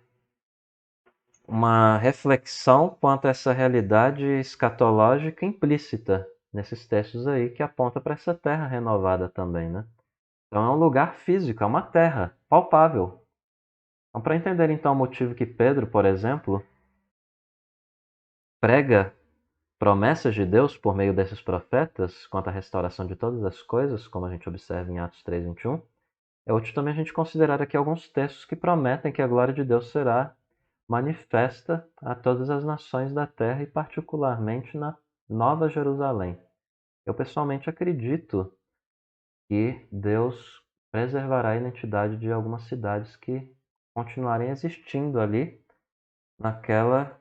[SPEAKER 1] uma reflexão quanto a essa realidade escatológica implícita nesses textos aí que aponta para essa terra renovada também, né? Então é um lugar físico, é uma terra palpável. Então, para entender então o motivo que Pedro, por exemplo, prega promessas de Deus por meio desses profetas quanto à restauração de todas as coisas, como a gente observa em Atos 3:21, é útil também a gente considerar aqui alguns textos que prometem que a glória de Deus será manifesta a todas as nações da terra e particularmente na Nova Jerusalém. Eu pessoalmente acredito que Deus preservará a identidade de algumas cidades que continuarem existindo ali naquela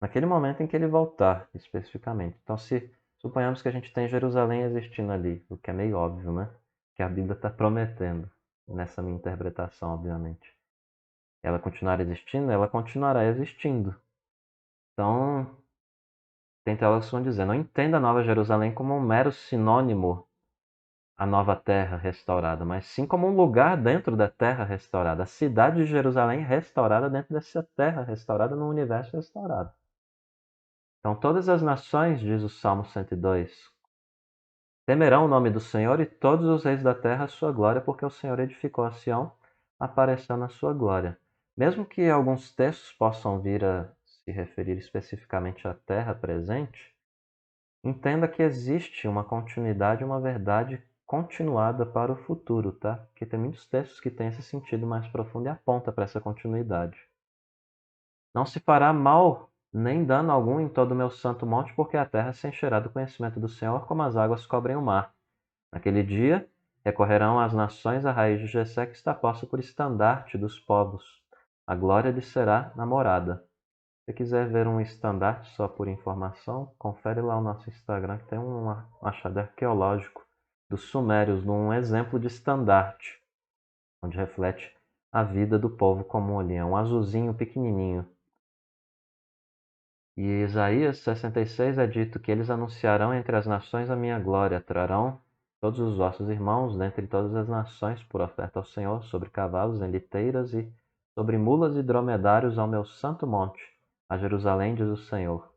[SPEAKER 1] naquele momento em que ele voltar, especificamente. Então, se suponhamos que a gente tem Jerusalém existindo ali, o que é meio óbvio, né? Que a Bíblia está prometendo, nessa minha interpretação, obviamente. Ela continuar existindo, ela continuará existindo. Então, tem teólogos que vão dizer, não entenda a Nova Jerusalém como um mero sinônimo à nova terra restaurada, mas sim como um lugar dentro da terra restaurada. A cidade de Jerusalém restaurada dentro dessa terra restaurada, no universo restaurado. Então, todas as nações, diz o Salmo 102, temerão o nome do Senhor e todos os reis da terra a sua glória, porque o Senhor edificou a Sião, apareceu na sua glória. Mesmo que alguns textos possam vir a se referir especificamente à terra presente, entenda que existe uma continuidade, uma verdade continuada para o futuro, tá? Porque tem muitos textos que têm esse sentido mais profundo e aponta para essa continuidade. Não se fará mal nem dano algum em todo o meu santo monte, porque a terra se encherá do conhecimento do Senhor, como as águas cobrem o mar. Naquele dia, recorrerão as nações à raiz de Jessé, que está posta por estandarte dos povos. A glória lhe será namorada. Se você quiser ver um estandarte só por informação, confere lá o nosso Instagram, que tem um achado arqueológico dos sumérios, num exemplo de estandarte, onde reflete a vida do povo comum ali. É um azulzinho pequenininho. E Isaías 66 é dito que eles anunciarão entre as nações a minha glória, trarão todos os vossos irmãos dentre todas as nações por oferta ao Senhor, sobre cavalos em liteiras e sobre mulas e dromedários ao meu santo monte, a Jerusalém, diz o Senhor.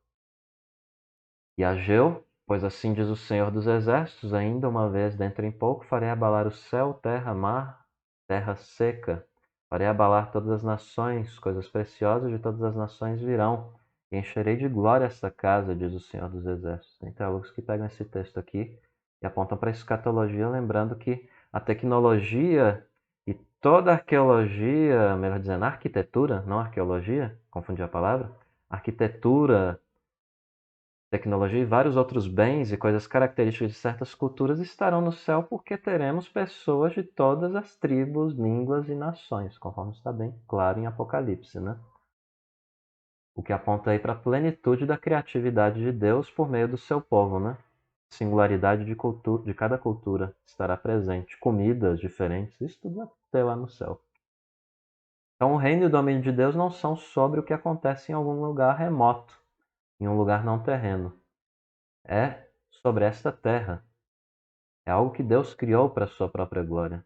[SPEAKER 1] E Ageu, pois assim diz o Senhor dos Exércitos, ainda uma vez dentro em pouco farei abalar o céu, terra, mar, terra seca. Farei abalar todas as nações, coisas preciosas de todas as nações virão. E encherei de glória esta casa, diz o Senhor dos Exércitos. Tem teólogos que pegam esse texto aqui e apontam para a escatologia, lembrando que a tecnologia e toda a arqueologia, melhor dizendo, a arquitetura, não arqueologia, confundi a palavra, arquitetura, tecnologia e vários outros bens e coisas características de certas culturas estarão no céu porque teremos pessoas de todas as tribos, línguas e nações, conforme está bem claro em Apocalipse, né? O que aponta aí para a plenitude da criatividade de Deus por meio do seu povo, né? Singularidade de cada cultura estará presente, comidas diferentes, isso tudo vai ter lá no céu. Então o reino e o domínio de Deus não são sobre o que acontece em algum lugar remoto, em um lugar não terreno. É sobre esta terra. É algo que Deus criou para a sua própria glória.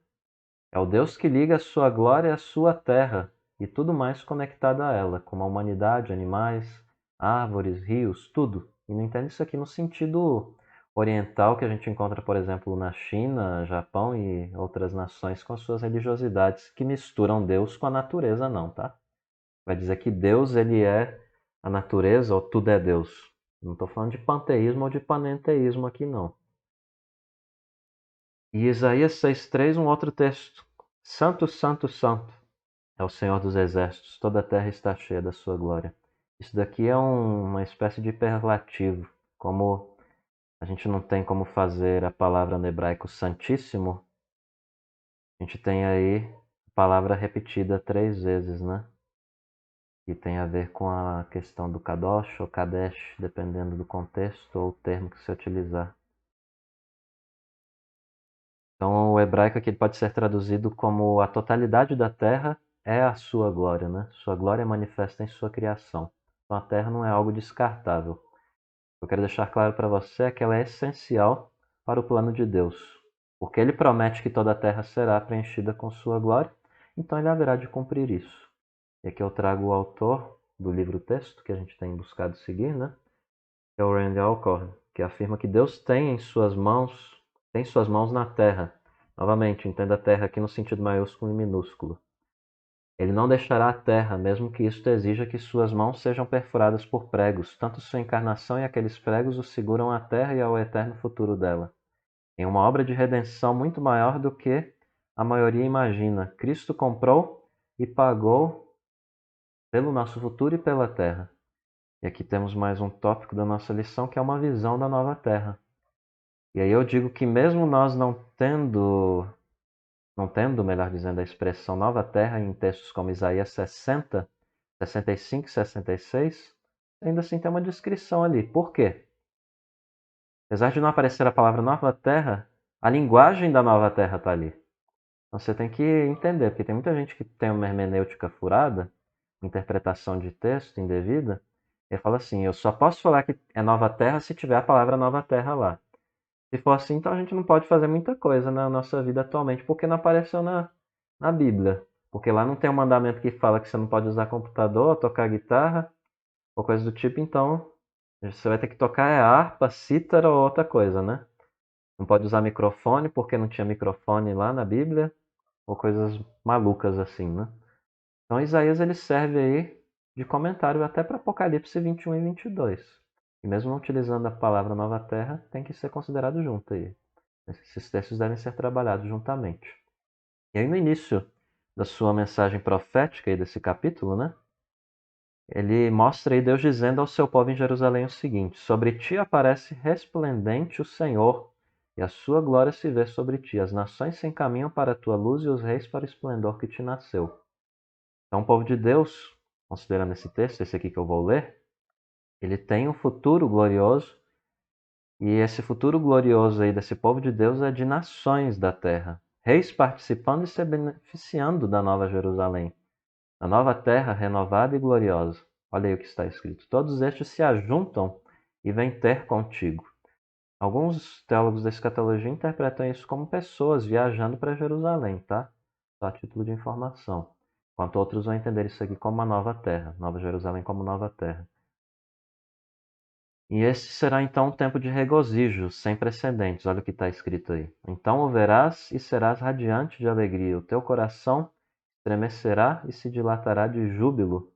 [SPEAKER 1] É o Deus que liga a sua glória à sua terra e tudo mais conectado a ela, como a humanidade, animais, árvores, rios, tudo. E não entende isso aqui no sentido oriental que a gente encontra, por exemplo, na China, Japão e outras nações com as suas religiosidades que misturam Deus com a natureza, não, tá? Vai dizer que Deus ele é a natureza ou tudo é Deus. Não estou falando de panteísmo ou de panenteísmo aqui, não. E Isaías 6,3, um outro texto. Santo, santo, santo é o Senhor dos Exércitos, toda a terra está cheia da sua glória. Isso daqui é uma espécie de hiperlativo. Como a gente não tem como fazer a palavra no hebraico santíssimo, a gente tem aí a palavra repetida 3 vezes, né? Que tem a ver com a questão do kadosh ou kadesh, dependendo do contexto ou o termo que se utilizar. Então, o hebraico aqui pode ser traduzido como a totalidade da terra é a sua glória, né? Sua glória é manifesta em sua criação. Então, a terra não é algo descartável. O que eu quero deixar claro para você é que ela é essencial para o plano de Deus. Porque ele promete que toda a terra será preenchida com sua glória, então ele haverá de cumprir isso. E aqui eu trago o autor do livro-texto que a gente tem buscado seguir, né? Que é o Randy Alcorn, que afirma que Deus tem suas mãos na terra. Novamente, entenda a terra aqui no sentido maiúsculo e minúsculo. Ele não deixará a terra, mesmo que isto exija que suas mãos sejam perfuradas por pregos. Tanto sua encarnação e aqueles pregos o seguram à terra e ao eterno futuro dela. Em uma obra de redenção muito maior do que a maioria imagina, Cristo comprou e pagou pelo nosso futuro e pela terra. E aqui temos mais um tópico da nossa lição, que é uma visão da nova terra. E aí eu digo que mesmo nós não tendo, melhor dizendo, a expressão nova terra em textos como Isaías 60, 65 e 66, ainda assim tem uma descrição ali. Por quê? Apesar de não aparecer a palavra nova terra, a linguagem da nova terra está ali. Então você tem que entender, porque tem muita gente que tem uma hermenêutica furada, interpretação de texto indevida, e fala assim, eu só posso falar que é nova terra se tiver a palavra nova terra lá. Se for assim, então a gente não pode fazer muita coisa na nossa vida atualmente, porque não apareceu na Bíblia. Porque lá não tem um mandamento que fala que você não pode usar computador, tocar guitarra, ou coisa do tipo, então você vai ter que tocar harpa, cítara ou outra coisa, né? Não pode usar microfone porque não tinha microfone lá na Bíblia, ou coisas malucas assim, né? Então Isaías ele serve aí de comentário até para Apocalipse 21 e 22. E mesmo não utilizando a palavra nova terra, tem que ser considerado junto aí. Esses textos devem ser trabalhados juntamente. E aí no início da sua mensagem profética aí desse capítulo, né? Ele mostra aí Deus dizendo ao seu povo em Jerusalém o seguinte: sobre ti aparece resplendente o Senhor, e a sua glória se vê sobre ti. As nações se encaminham para a tua luz e os reis para o esplendor que te nasceu. Então, o povo de Deus, considerando esse texto, esse aqui que eu vou ler, ele tem um futuro glorioso, e esse futuro glorioso aí desse povo de Deus é de nações da terra, reis participando e se beneficiando da nova Jerusalém, a nova terra renovada e gloriosa. Olha aí o que está escrito. Todos estes se ajuntam e vêm ter contigo. Alguns teólogos da escatologia interpretam isso como pessoas viajando para Jerusalém, tá? Só a título de informação. Enquanto outros vão entender isso aqui como uma nova terra, Nova Jerusalém como nova terra. E esse será então um tempo de regozijo, sem precedentes. Olha o que está escrito aí. Então o verás e serás radiante de alegria. O teu coração estremecerá e se dilatará de júbilo.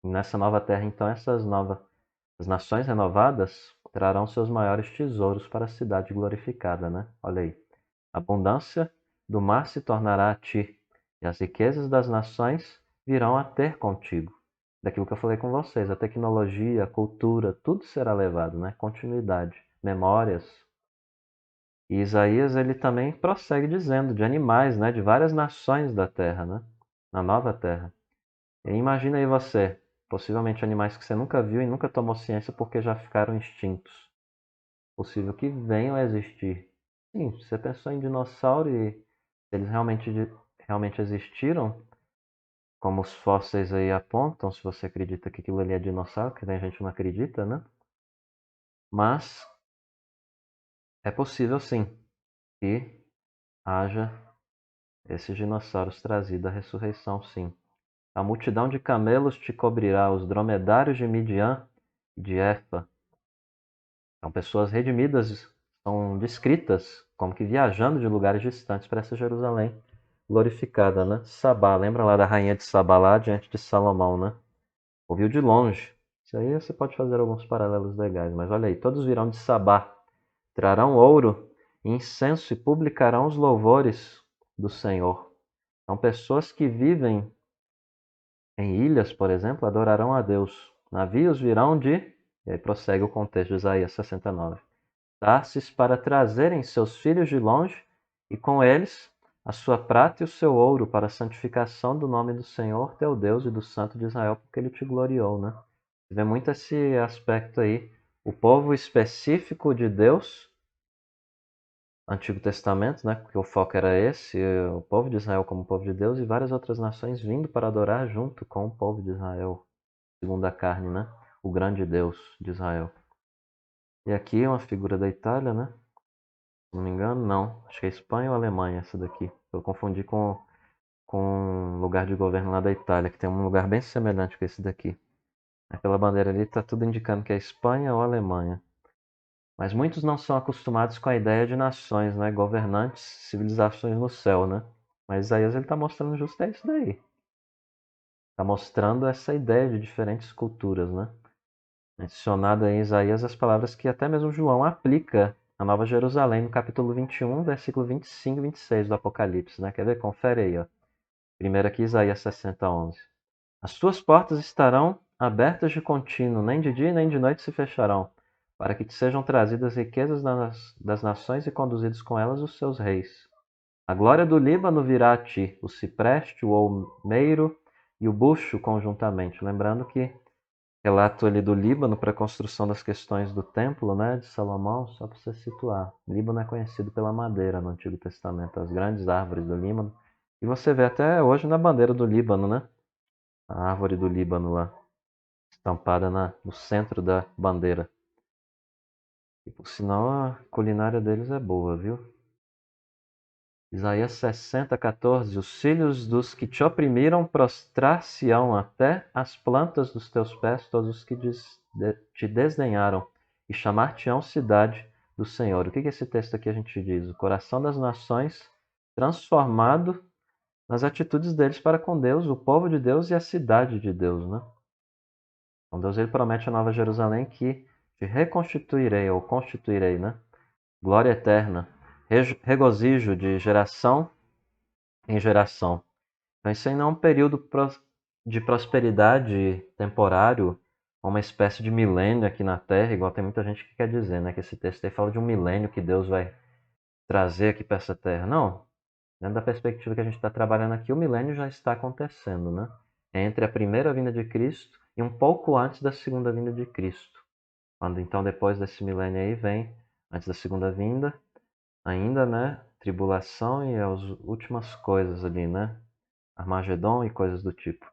[SPEAKER 1] E nessa nova terra, então, as nações renovadas trarão seus maiores tesouros para a cidade glorificada, né? Olha aí. A abundância do mar se tornará a ti, e as riquezas das nações virão a ter contigo. Daquilo que eu falei com vocês, a tecnologia, a cultura, tudo será levado, né? Continuidade, memórias. E Isaías ele também prossegue dizendo de animais, né? De várias nações da terra, né? Na nova terra. E imagina aí você, possivelmente animais que você nunca viu e nunca tomou ciência porque já ficaram extintos. Possível que venham a existir. Sim, você pensou em dinossauro e eles realmente existiram, como os fósseis aí apontam, se você acredita que aquilo ali é dinossauro, que a gente não acredita, né? Mas é possível sim que haja esses dinossauros trazidos à ressurreição, sim. A multidão de camelos te cobrirá, os dromedários de Midian e de Efa. São pessoas redimidas, são descritas como que viajando de lugares distantes para essa Jerusalém glorificada, né? Sabá, lembra lá da rainha de Sabá lá diante de Salomão, né? Ouviu de longe. Isso aí você pode fazer alguns paralelos legais, mas olha aí, todos virão de Sabá, trarão ouro, incenso e publicarão os louvores do Senhor. São pessoas que vivem em ilhas, por exemplo, adorarão a Deus. Navios virão de, e aí prossegue o contexto de Isaías 69. Tarsis para trazerem seus filhos de longe, e com eles a sua prata e o seu ouro para a santificação do nome do Senhor teu Deus e do Santo de Israel, porque ele te gloriou, né? Você vê muito esse aspecto aí. O povo específico de Deus, Antigo Testamento, né? Porque o foco era esse, o povo de Israel como povo de Deus, e várias outras nações vindo para adorar junto com o povo de Israel, segundo a carne, né? O grande Deus de Israel. E aqui uma figura da Itália, né? Se não me engano, não. Acho que é Espanha ou Alemanha essa daqui. Eu confundi com com o lugar de governo lá da Itália, que tem um lugar bem semelhante com esse daqui. Aquela bandeira ali está tudo indicando que é Espanha ou Alemanha. Mas muitos não são acostumados com a ideia de nações, né? Governantes, civilizações no céu, né? Mas Isaías ele está mostrando justo isso daí. Está mostrando essa ideia de diferentes culturas, né? Adicionada em Isaías as palavras que até mesmo João aplica à Nova Jerusalém no capítulo 21, versículo 25 e 26 do Apocalipse, né? Quer ver? Confere aí, ó. Primeiro aqui, Isaías 60, 11. As tuas portas estarão abertas de contínuo, nem de dia nem de noite se fecharão, para que te sejam trazidas riquezas das nações e conduzidos com elas os seus reis. A glória do Líbano virá a ti, o cipreste, o olmeiro e o bucho conjuntamente. Lembrando que relato ali do Líbano para a construção das questões do templo, né, de Salomão, só para você situar. O Líbano é conhecido pela madeira no Antigo Testamento, as grandes árvores do Líbano. E você vê até hoje na bandeira do Líbano, né? A árvore do Líbano lá, estampada no centro da bandeira. E por sinal a culinária deles é boa, viu? Isaías 60, 14. Os filhos dos que te oprimiram prostrar-se-ão até as plantas dos teus pés, todos os que te desdenharam, e chamar-te-ão cidade do Senhor. O que esse texto aqui a gente diz? O coração das nações transformado nas atitudes deles para com Deus, o povo de Deus e a cidade de Deus, né? Então Deus ele promete a Nova Jerusalém que te reconstituirei, ou constituirei, né? Glória eterna, regozijo de geração em geração. Então isso aí não é um período de prosperidade temporário, uma espécie de milênio aqui na Terra, igual tem muita gente que quer dizer, né? Que esse texto aí fala de um milênio que Deus vai trazer aqui para essa Terra. Não, dentro da perspectiva que a gente está trabalhando aqui, o milênio já está acontecendo, né? É entre a primeira vinda de Cristo e um pouco antes da segunda vinda de Cristo. Quando então depois desse milênio aí vem, antes da segunda vinda, ainda, né? Tribulação e as últimas coisas ali, né? Armagedon e coisas do tipo.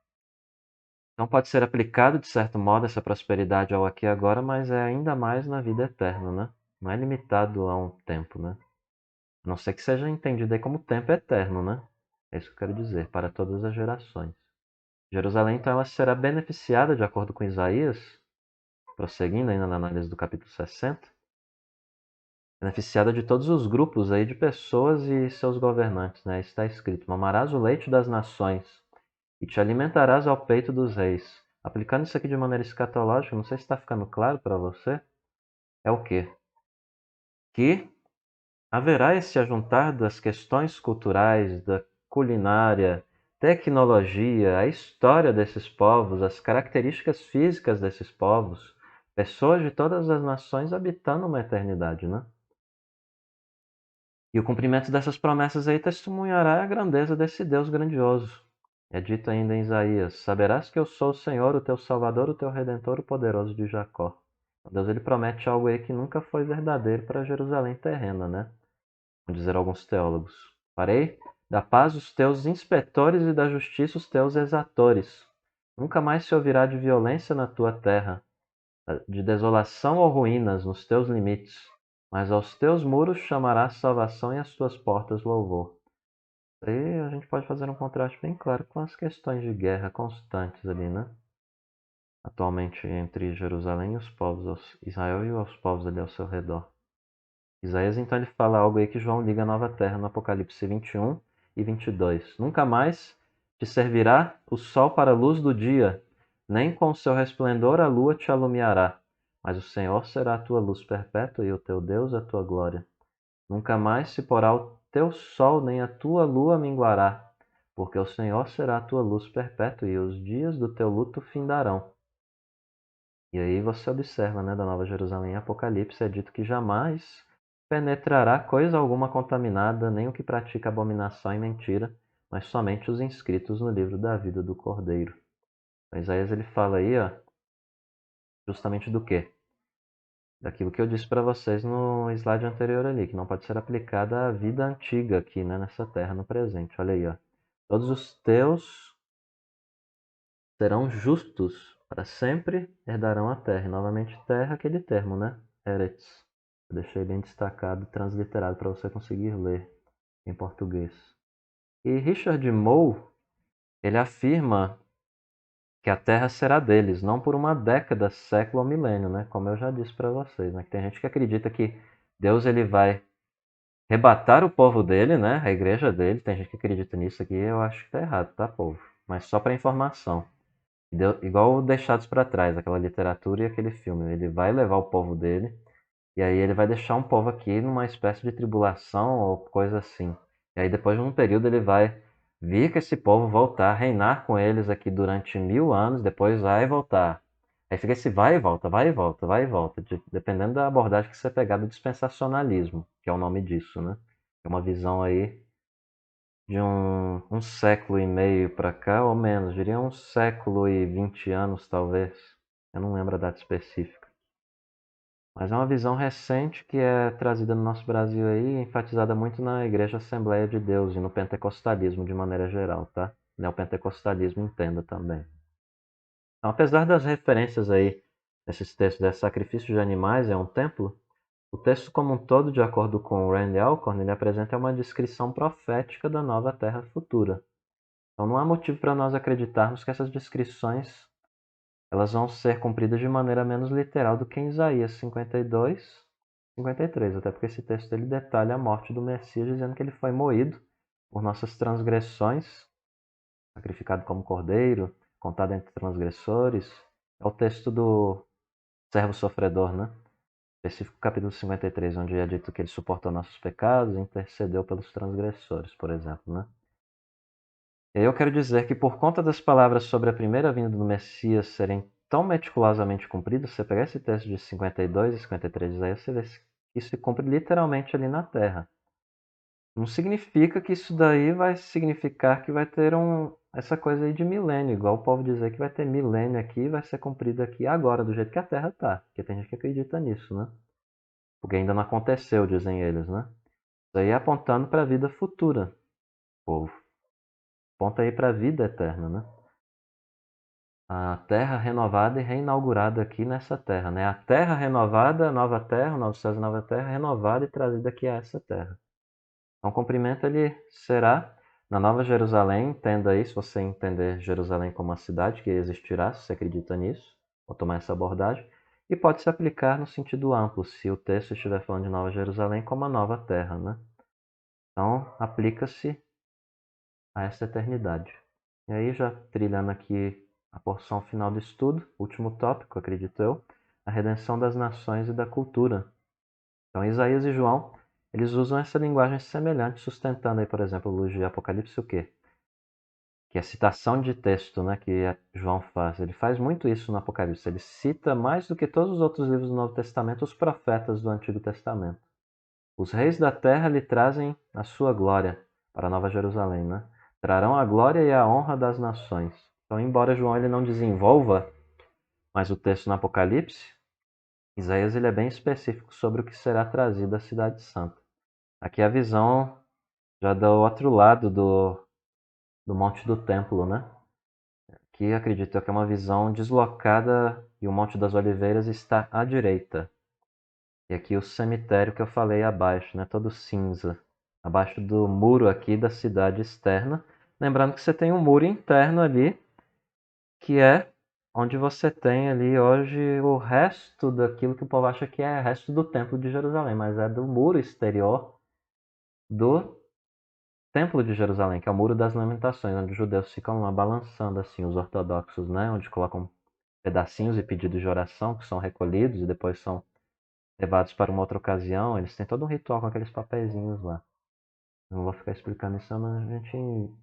[SPEAKER 1] Então pode ser aplicado de certo modo essa prosperidade ao aqui e agora, mas é ainda mais na vida eterna, né? Não é limitado a um tempo, né? A não ser que seja entendido aí como tempo eterno, né? É isso que eu quero dizer, para todas as gerações. Jerusalém, então, ela será beneficiada, de acordo com Isaías, prosseguindo ainda na análise do capítulo 60, beneficiada de todos os grupos aí de pessoas e seus governantes, né? Está escrito: mamarás o leite das nações e te alimentarás ao peito dos reis. Aplicando isso aqui de maneira escatológica, não sei se está ficando claro para você, é o quê? Que haverá esse ajuntar das questões culturais, da culinária, tecnologia, a história desses povos, as características físicas desses povos, pessoas de todas as nações habitando uma eternidade, né? E o cumprimento dessas promessas aí testemunhará a grandeza desse Deus grandioso. É dito ainda em Isaías: saberás que eu sou o Senhor, o teu Salvador, o teu Redentor, o poderoso de Jacó. Deus ele promete algo aí que nunca foi verdadeiro para Jerusalém terrena, né? Vão dizer alguns teólogos. Farei da paz os teus inspetores e da justiça os teus exatores. Nunca mais se ouvirá de violência na tua terra, de desolação ou ruínas nos teus limites, mas aos teus muros chamarás salvação e às tuas portas louvor. Aí a gente pode fazer um contraste bem claro com as questões de guerra constantes ali, né? Atualmente entre Jerusalém e os povos, Israel e os povos ali ao seu redor. Isaías então ele fala algo aí que João liga à nova terra no Apocalipse 21 e 22. Nunca mais te servirá o sol para a luz do dia, nem com o seu resplendor a lua te alumiará, mas o Senhor será a tua luz perpétua e o teu Deus a tua glória. Nunca mais se porá o teu sol nem a tua lua minguará, porque o Senhor será a tua luz perpétua e os dias do teu luto findarão. E aí você observa, né, da Nova Jerusalém em Apocalipse, é dito que jamais penetrará coisa alguma contaminada, nem o que pratica abominação e mentira, mas somente os inscritos no livro da vida do Cordeiro. Então, Isaías ele fala aí, ó, justamente do quê? Daquilo que eu disse para vocês no slide anterior ali, que não pode ser aplicada à vida antiga aqui, né, nessa terra, no presente. Olha aí, ó. Todos os teus serão justos para sempre, herdarão a terra. E novamente terra, aquele termo, né? Eretz. Eu deixei bem destacado, transliterado para você conseguir ler em português. E Richard Moll, ele afirma que a Terra será deles, não por uma década, século ou milênio, né? Como eu já disse para vocês, né? Que tem gente que acredita que Deus ele vai rebatar o povo dele, né? A igreja dele. Tem gente que acredita nisso aqui. Eu acho que tá errado, tá, povo? Mas só para informação. Igual o Deixados para Trás, aquela literatura e aquele filme. Ele vai levar o povo dele e aí ele vai deixar um povo aqui numa espécie de tribulação ou coisa assim. E aí depois de um período ele vai vir com esse povo voltar, reinar com eles aqui durante 1000 anos, depois vai voltar. Aí fica esse vai e volta, vai e volta, vai e volta, dependendo da abordagem que você pegar do dispensacionalismo, que é o nome disso, né? É uma visão aí de um século e meio para cá, ou menos, diria um século e 20 anos talvez. Eu não lembro a data específica. Mas é uma visão recente que é trazida no nosso Brasil aí, enfatizada muito na Igreja Assembleia de Deus e no pentecostalismo de maneira geral, tá? Neopentecostalismo entenda também. Então, apesar das referências aí nesses textos de sacrifício de animais é um templo, o texto como um todo, de acordo com Randy Alcorn, ele apresenta uma descrição profética da nova terra futura. Então não há motivo para nós acreditarmos que essas descrições elas vão ser cumpridas de maneira menos literal do que em Isaías 52, 53, até porque esse texto ele detalha a morte do Messias, dizendo que ele foi moído por nossas transgressões, sacrificado como cordeiro, contado entre transgressores. É o texto do servo sofredor, né? Específico capítulo 53, onde é dito que ele suportou nossos pecados e intercedeu pelos transgressores, por exemplo, né? Eu quero dizer que por conta das palavras sobre a primeira vinda do Messias serem tão meticulosamente cumpridas, você pegar esse texto de 52 e 53 de Isaías, você vê que isso se cumpre literalmente ali na Terra. Não significa que isso daí vai significar que vai ter essa coisa aí de milênio, igual o povo dizer que vai ter milênio aqui e vai ser cumprido aqui agora, do jeito que a Terra está. Porque tem gente que acredita nisso, né? Porque ainda não aconteceu, dizem eles, né? Isso aí é apontando para a vida futura, povo. Aponta aí para a vida eterna, né? A terra renovada e reinaugurada aqui nessa terra, né? A terra renovada, a nova terra, o novo céu e nova terra, renovada e trazida aqui a essa terra. Então, o cumprimento ele será na Nova Jerusalém, entenda aí, se você entender Jerusalém como uma cidade que existirá, se você acredita nisso, ou tomar essa abordagem, e pode se aplicar no sentido amplo, se o texto estiver falando de Nova Jerusalém como a nova terra, né? Então, aplica-se a essa eternidade. E aí, já trilhando aqui a porção final do estudo, último tópico, acredito eu, a redenção das nações e da cultura. Então, Isaías e João, eles usam essa linguagem semelhante, sustentando aí, por exemplo, a luz de Apocalipse, o quê? Que é a citação de texto, né, que João faz. Ele faz muito isso no Apocalipse. Ele cita mais do que todos os outros livros do Novo Testamento os profetas do Antigo Testamento. Os reis da terra lhe trazem a sua glória para a Nova Jerusalém, né? Trarão a glória e a honra das nações. Então, embora João ele não desenvolva mais o texto no Apocalipse, Isaías ele é bem específico sobre o que será trazido à Cidade Santa. Aqui a visão já do outro lado do Monte do Templo, né? Que acredito que é uma visão deslocada e o Monte das Oliveiras está à direita. E aqui o cemitério que eu falei abaixo, né? Todo cinza. Abaixo do muro aqui da cidade externa. Lembrando que você tem um muro interno ali, que é onde você tem ali hoje o resto daquilo que o povo acha que é o resto do Templo de Jerusalém, mas é do muro exterior do Templo de Jerusalém, que é o Muro das Lamentações, onde os judeus ficam lá balançando assim, os ortodoxos, né? Onde colocam pedacinhos e pedidos de oração que são recolhidos e depois são levados para uma outra ocasião. Eles têm todo um ritual com aqueles papeizinhos lá. Não vou ficar explicando isso, mas a gente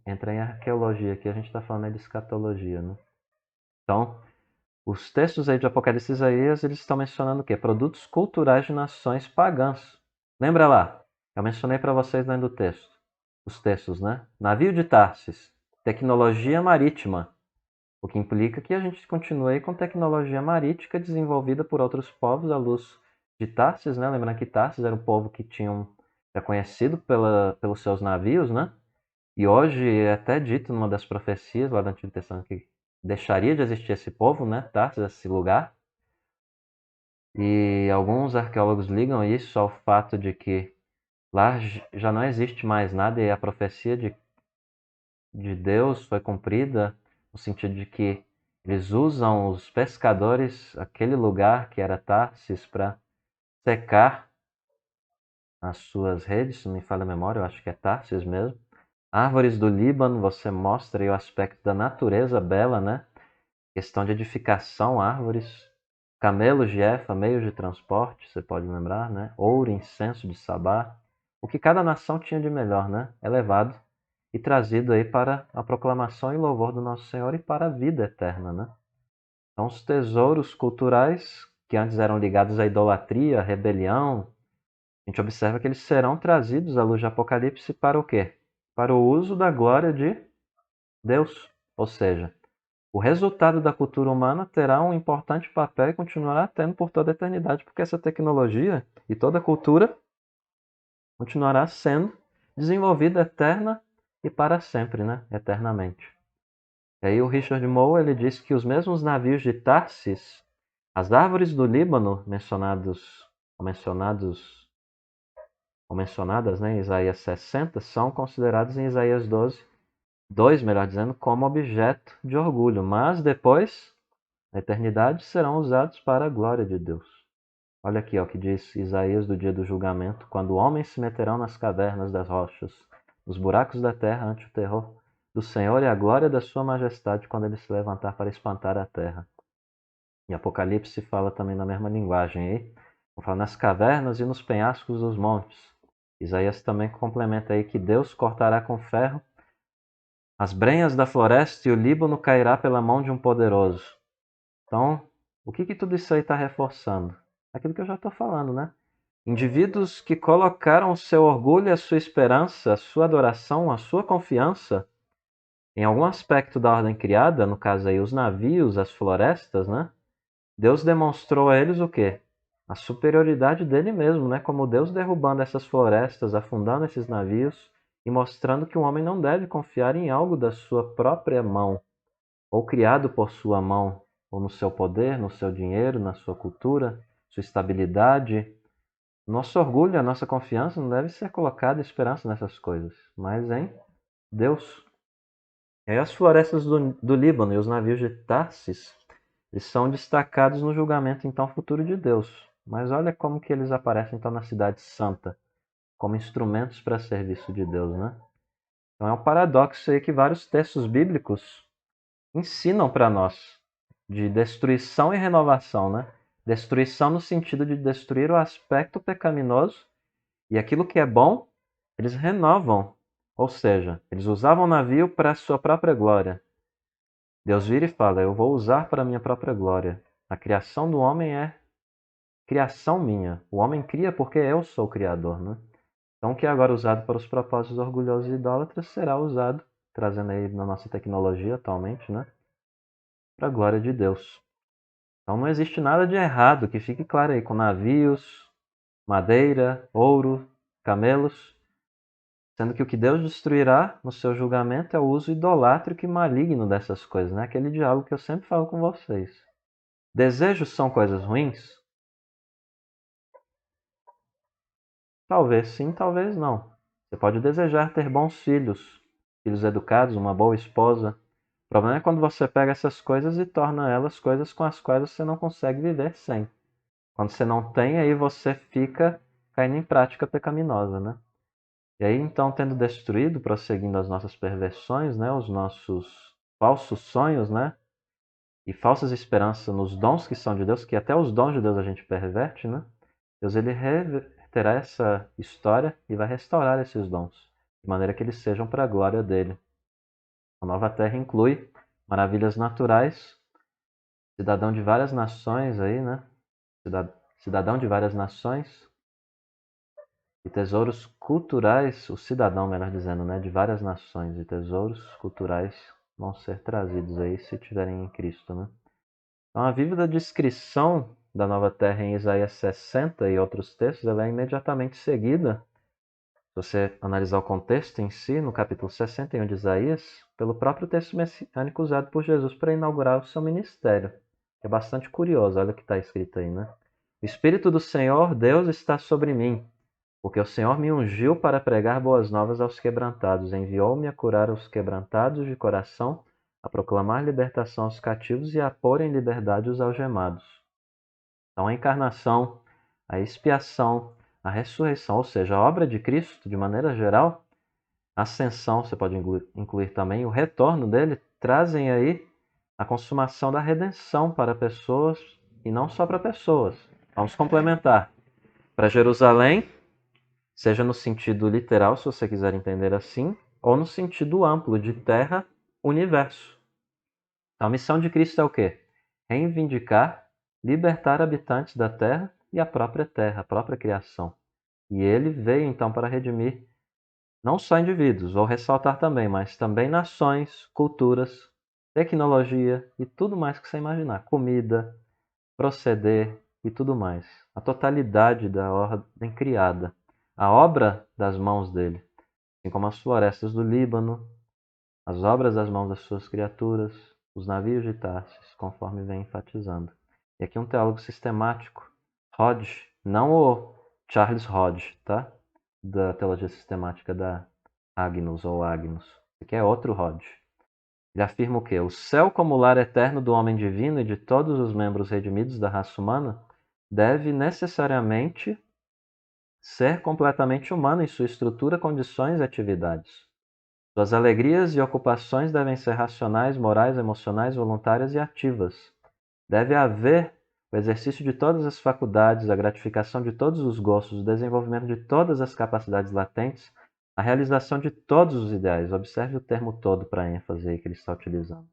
[SPEAKER 1] entra em arqueologia aqui, a gente está falando de escatologia, né? Então, os textos aí de Apocalipse e Isaías, eles estão mencionando o quê? Produtos culturais de nações pagãs. Lembra lá? Eu mencionei para vocês lendo o texto. Os textos, né? Navio de Tarsis, tecnologia marítima, o que implica que a gente continue com tecnologia marítima desenvolvida por outros povos à luz de Tarsis, né? Lembrando que Tarsis era um povo que é conhecido pelos seus navios, né? E hoje é até dito numa das profecias lá do Antigo Testamento que deixaria de existir esse povo, né? Tarsis, esse lugar. E alguns arqueólogos ligam isso ao fato de que lá já não existe mais nada e a profecia de de Deus foi cumprida, no sentido de que eles usam os pescadores, aquele lugar que era Tarsis, para secar as suas redes, se não me falha a memória, eu acho que é Tarsis mesmo. Árvores do Líbano, você mostra aí o aspecto da natureza bela, né? Questão de edificação, árvores. Camelos de Efa, meios de transporte, você pode lembrar, né? Ouro, incenso de Sabá. O que cada nação tinha de melhor, né? É levado e trazido aí para a proclamação e louvor do nosso Senhor e para a vida eterna, né? Então, os tesouros culturais, que antes eram ligados à idolatria, à rebelião, a gente observa que eles serão trazidos à luz de Apocalipse para o quê? Para o uso da glória de Deus. Ou seja, o resultado da cultura humana terá um importante papel e continuará tendo por toda a eternidade, porque essa tecnologia e toda a cultura continuará sendo desenvolvida eterna e para sempre, né? Eternamente. E aí o Richard Moore ele diz que os mesmos navios de Tarsis, as árvores do Líbano mencionadas, né, em Isaías 60, são consideradas em Isaías 2, melhor dizendo, como objeto de orgulho, mas depois, na eternidade, serão usados para a glória de Deus. Olha aqui o que diz Isaías do dia do julgamento, quando homens se meterão nas cavernas das rochas, nos buracos da terra ante o terror do Senhor e a glória da sua majestade quando ele se levantar para espantar a terra. E Apocalipse fala também na mesma linguagem aí, fala nas cavernas e nos penhascos dos montes. Isaías também complementa aí que Deus cortará com ferro as brenhas da floresta e o Líbano cairá pela mão de um poderoso. Então, o que tudo isso aí está reforçando? Aquilo que eu já estou falando, né? Indivíduos que colocaram o seu orgulho, a sua esperança, a sua adoração, a sua confiança em algum aspecto da ordem criada, no caso aí os navios, as florestas, né? Deus demonstrou a eles o quê? A superioridade dele mesmo, né? Como Deus derrubando essas florestas, afundando esses navios e mostrando que o homem não deve confiar em algo da sua própria mão, ou criado por sua mão, ou no seu poder, no seu dinheiro, na sua cultura, sua estabilidade. Nosso orgulho, a nossa confiança não deve ser colocada esperança nessas coisas, mas em Deus. E aí as florestas do Líbano e os navios de Tarsis, eles são destacados no julgamento então futuro de Deus. Mas olha como que eles aparecem então na cidade santa, como instrumentos para serviço de Deus, né? Então é um paradoxo aí que vários textos bíblicos ensinam para nós de destruição e renovação, né? Destruição no sentido de destruir o aspecto pecaminoso e aquilo que é bom, eles renovam. Ou seja, eles usavam o navio para a sua própria glória. Deus vira e fala: eu vou usar para a minha própria glória. A criação do homem é criação minha. O homem cria porque eu sou o criador, né? Então, o que é agora usado para os propósitos orgulhosos e idólatras será usado, trazendo aí na nossa tecnologia atualmente, né? Para a glória de Deus. Então, não existe nada de errado, que fique claro aí, com navios, madeira, ouro, camelos, sendo que o que Deus destruirá no seu julgamento é o uso idolátrico e maligno dessas coisas, né? Aquele diálogo que eu sempre falo com vocês. Desejos são coisas ruins? Talvez sim, talvez não. Você pode desejar ter bons filhos, filhos educados, uma boa esposa. O problema é quando você pega essas coisas e torna elas coisas com as quais você não consegue viver sem. Quando você não tem, aí você fica caindo em prática pecaminosa, né? E aí, então, tendo destruído, prosseguindo as nossas perversões, né, os nossos falsos sonhos, né, e falsas esperanças nos dons que são de Deus, que até os dons de Deus a gente perverte, né? Deus ele reverterá essa história e vai restaurar esses dons, de maneira que eles sejam para a glória dele. A nova terra inclui maravilhas naturais, cidadão de várias nações aí, né? Cidadão de várias nações, e tesouros culturais, o cidadão, melhor dizendo, né, de várias nações e tesouros culturais vão ser trazidos aí se tiverem em Cristo, né? Então, a vívida descrição da nova terra em Isaías 60 e outros textos, ela é imediatamente seguida, se você analisar o contexto em si, no capítulo 61 de Isaías, pelo próprio texto messiânico usado por Jesus para inaugurar o seu ministério. É bastante curioso, olha o que está escrito aí, né? O Espírito do Senhor, Deus, está sobre mim, Porque o Senhor me ungiu para pregar boas novas aos quebrantados, enviou-me a curar os quebrantados de coração, a proclamar libertação aos cativos e a pôr em liberdade os algemados. Então, a encarnação, a expiação, a ressurreição, ou seja, a obra de Cristo, de maneira geral, a ascensão, você pode incluir também, o retorno dele, trazem aí a consumação da redenção para pessoas e não só para pessoas. Vamos complementar. Para Jerusalém, seja no sentido literal, se você quiser entender assim, ou no sentido amplo de terra, universo. A missão de Cristo é o quê? Reivindicar, libertar habitantes da terra e a própria criação. E ele veio então para redimir não só indivíduos, vou ressaltar também, mas também nações, culturas, tecnologia e tudo mais que você imaginar. Comida, proceder e tudo mais. A totalidade da ordem criada. A obra das mãos dele, assim como as florestas do Líbano, as obras das mãos das suas criaturas, os navios de Tarsis, conforme vem enfatizando. E aqui um teólogo sistemático, Hodge, não o Charles Hodge, tá? Da teologia sistemática da Agnus ou Agnus. Aqui é outro Hodge. Ele afirma o quê? O céu como lar eterno do homem divino e de todos os membros redimidos da raça humana deve necessariamente ser completamente humano em sua estrutura, condições e atividades. Suas alegrias e ocupações devem ser racionais, morais, emocionais, voluntárias e ativas. Deve haver o exercício de todas as faculdades, a gratificação de todos os gostos, o desenvolvimento de todas as capacidades latentes, a realização de todos os ideais. Observe o termo todo para ênfase aí que ele está utilizando.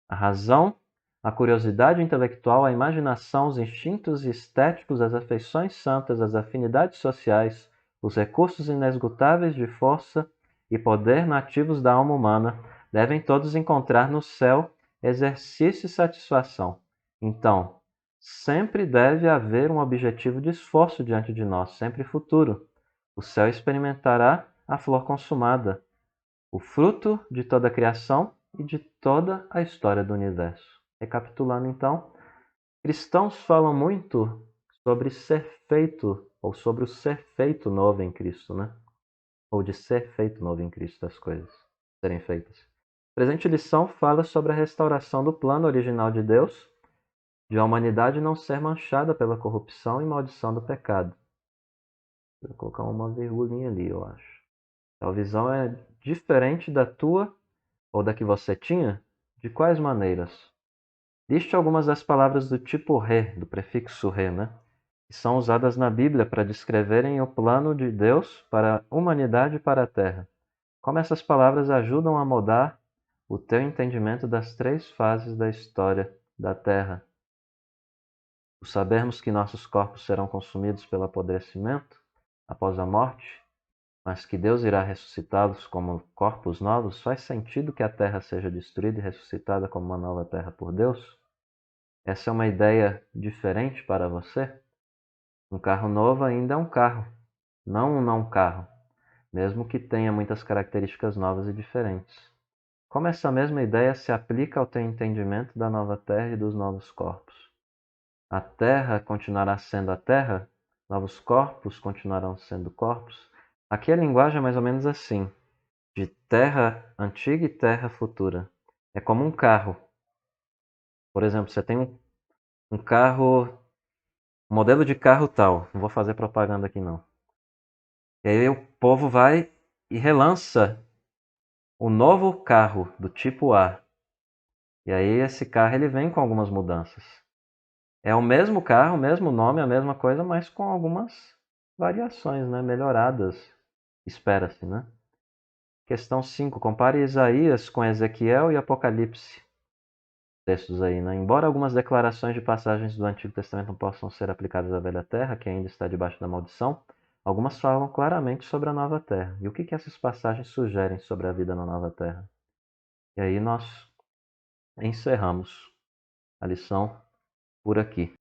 [SPEAKER 1] A razão, a curiosidade intelectual, a imaginação, os instintos estéticos, as afeições santas, as afinidades sociais, os recursos inesgotáveis de força e poder nativos da alma humana devem todos encontrar no céu exercício e satisfação. Então, sempre deve haver um objetivo de esforço diante de nós, sempre futuro. O céu experimentará a flor consumada, o fruto de toda a criação e de toda a história do universo. Recapitulando então, cristãos falam muito sobre ser feito, ou sobre o ser feito novo em Cristo, né? Ou de ser feito novo em Cristo, as coisas serem feitas. A presente lição fala sobre a restauração do plano original de Deus, de a humanidade não ser manchada pela corrupção e maldição do pecado. Vou colocar uma virgulinha ali, eu acho. A visão é diferente da tua ou da que você tinha? De quais maneiras? Liste algumas das palavras do tipo re, do prefixo re, né? Que são usadas na Bíblia para descreverem o plano de Deus para a humanidade e para a Terra. Como essas palavras ajudam a moldar o teu entendimento das três fases da história da Terra. O sabermos que nossos corpos serão consumidos pelo apodrecimento após a morte, mas que Deus irá ressuscitá-los como corpos novos, faz sentido que a terra seja destruída e ressuscitada como uma nova terra por Deus? Essa é uma ideia diferente para você? Um carro novo ainda é um carro, não um não carro, mesmo que tenha muitas características novas e diferentes. Como essa mesma ideia se aplica ao teu entendimento da nova terra e dos novos corpos? A terra continuará sendo a terra? Novos corpos continuarão sendo corpos? Aqui a linguagem é mais ou menos assim, de terra antiga e terra futura. É como um carro. Por exemplo, você tem um carro, um modelo de carro tal. Não vou fazer propaganda aqui não. E aí o povo vai e relança o novo carro do tipo A. E aí esse carro ele vem com algumas mudanças. É o mesmo carro, o mesmo nome, a mesma coisa, mas com algumas variações, né? Melhoradas, espera-se, né? Questão 5. Compare Isaías com Ezequiel e Apocalipse. Textos aí, né? Embora algumas declarações de passagens do Antigo Testamento não possam ser aplicadas à Velha Terra, que ainda está debaixo da maldição, algumas falam claramente sobre a Nova Terra. E o que essas passagens sugerem sobre a vida na Nova Terra? E aí nós encerramos a lição por aqui.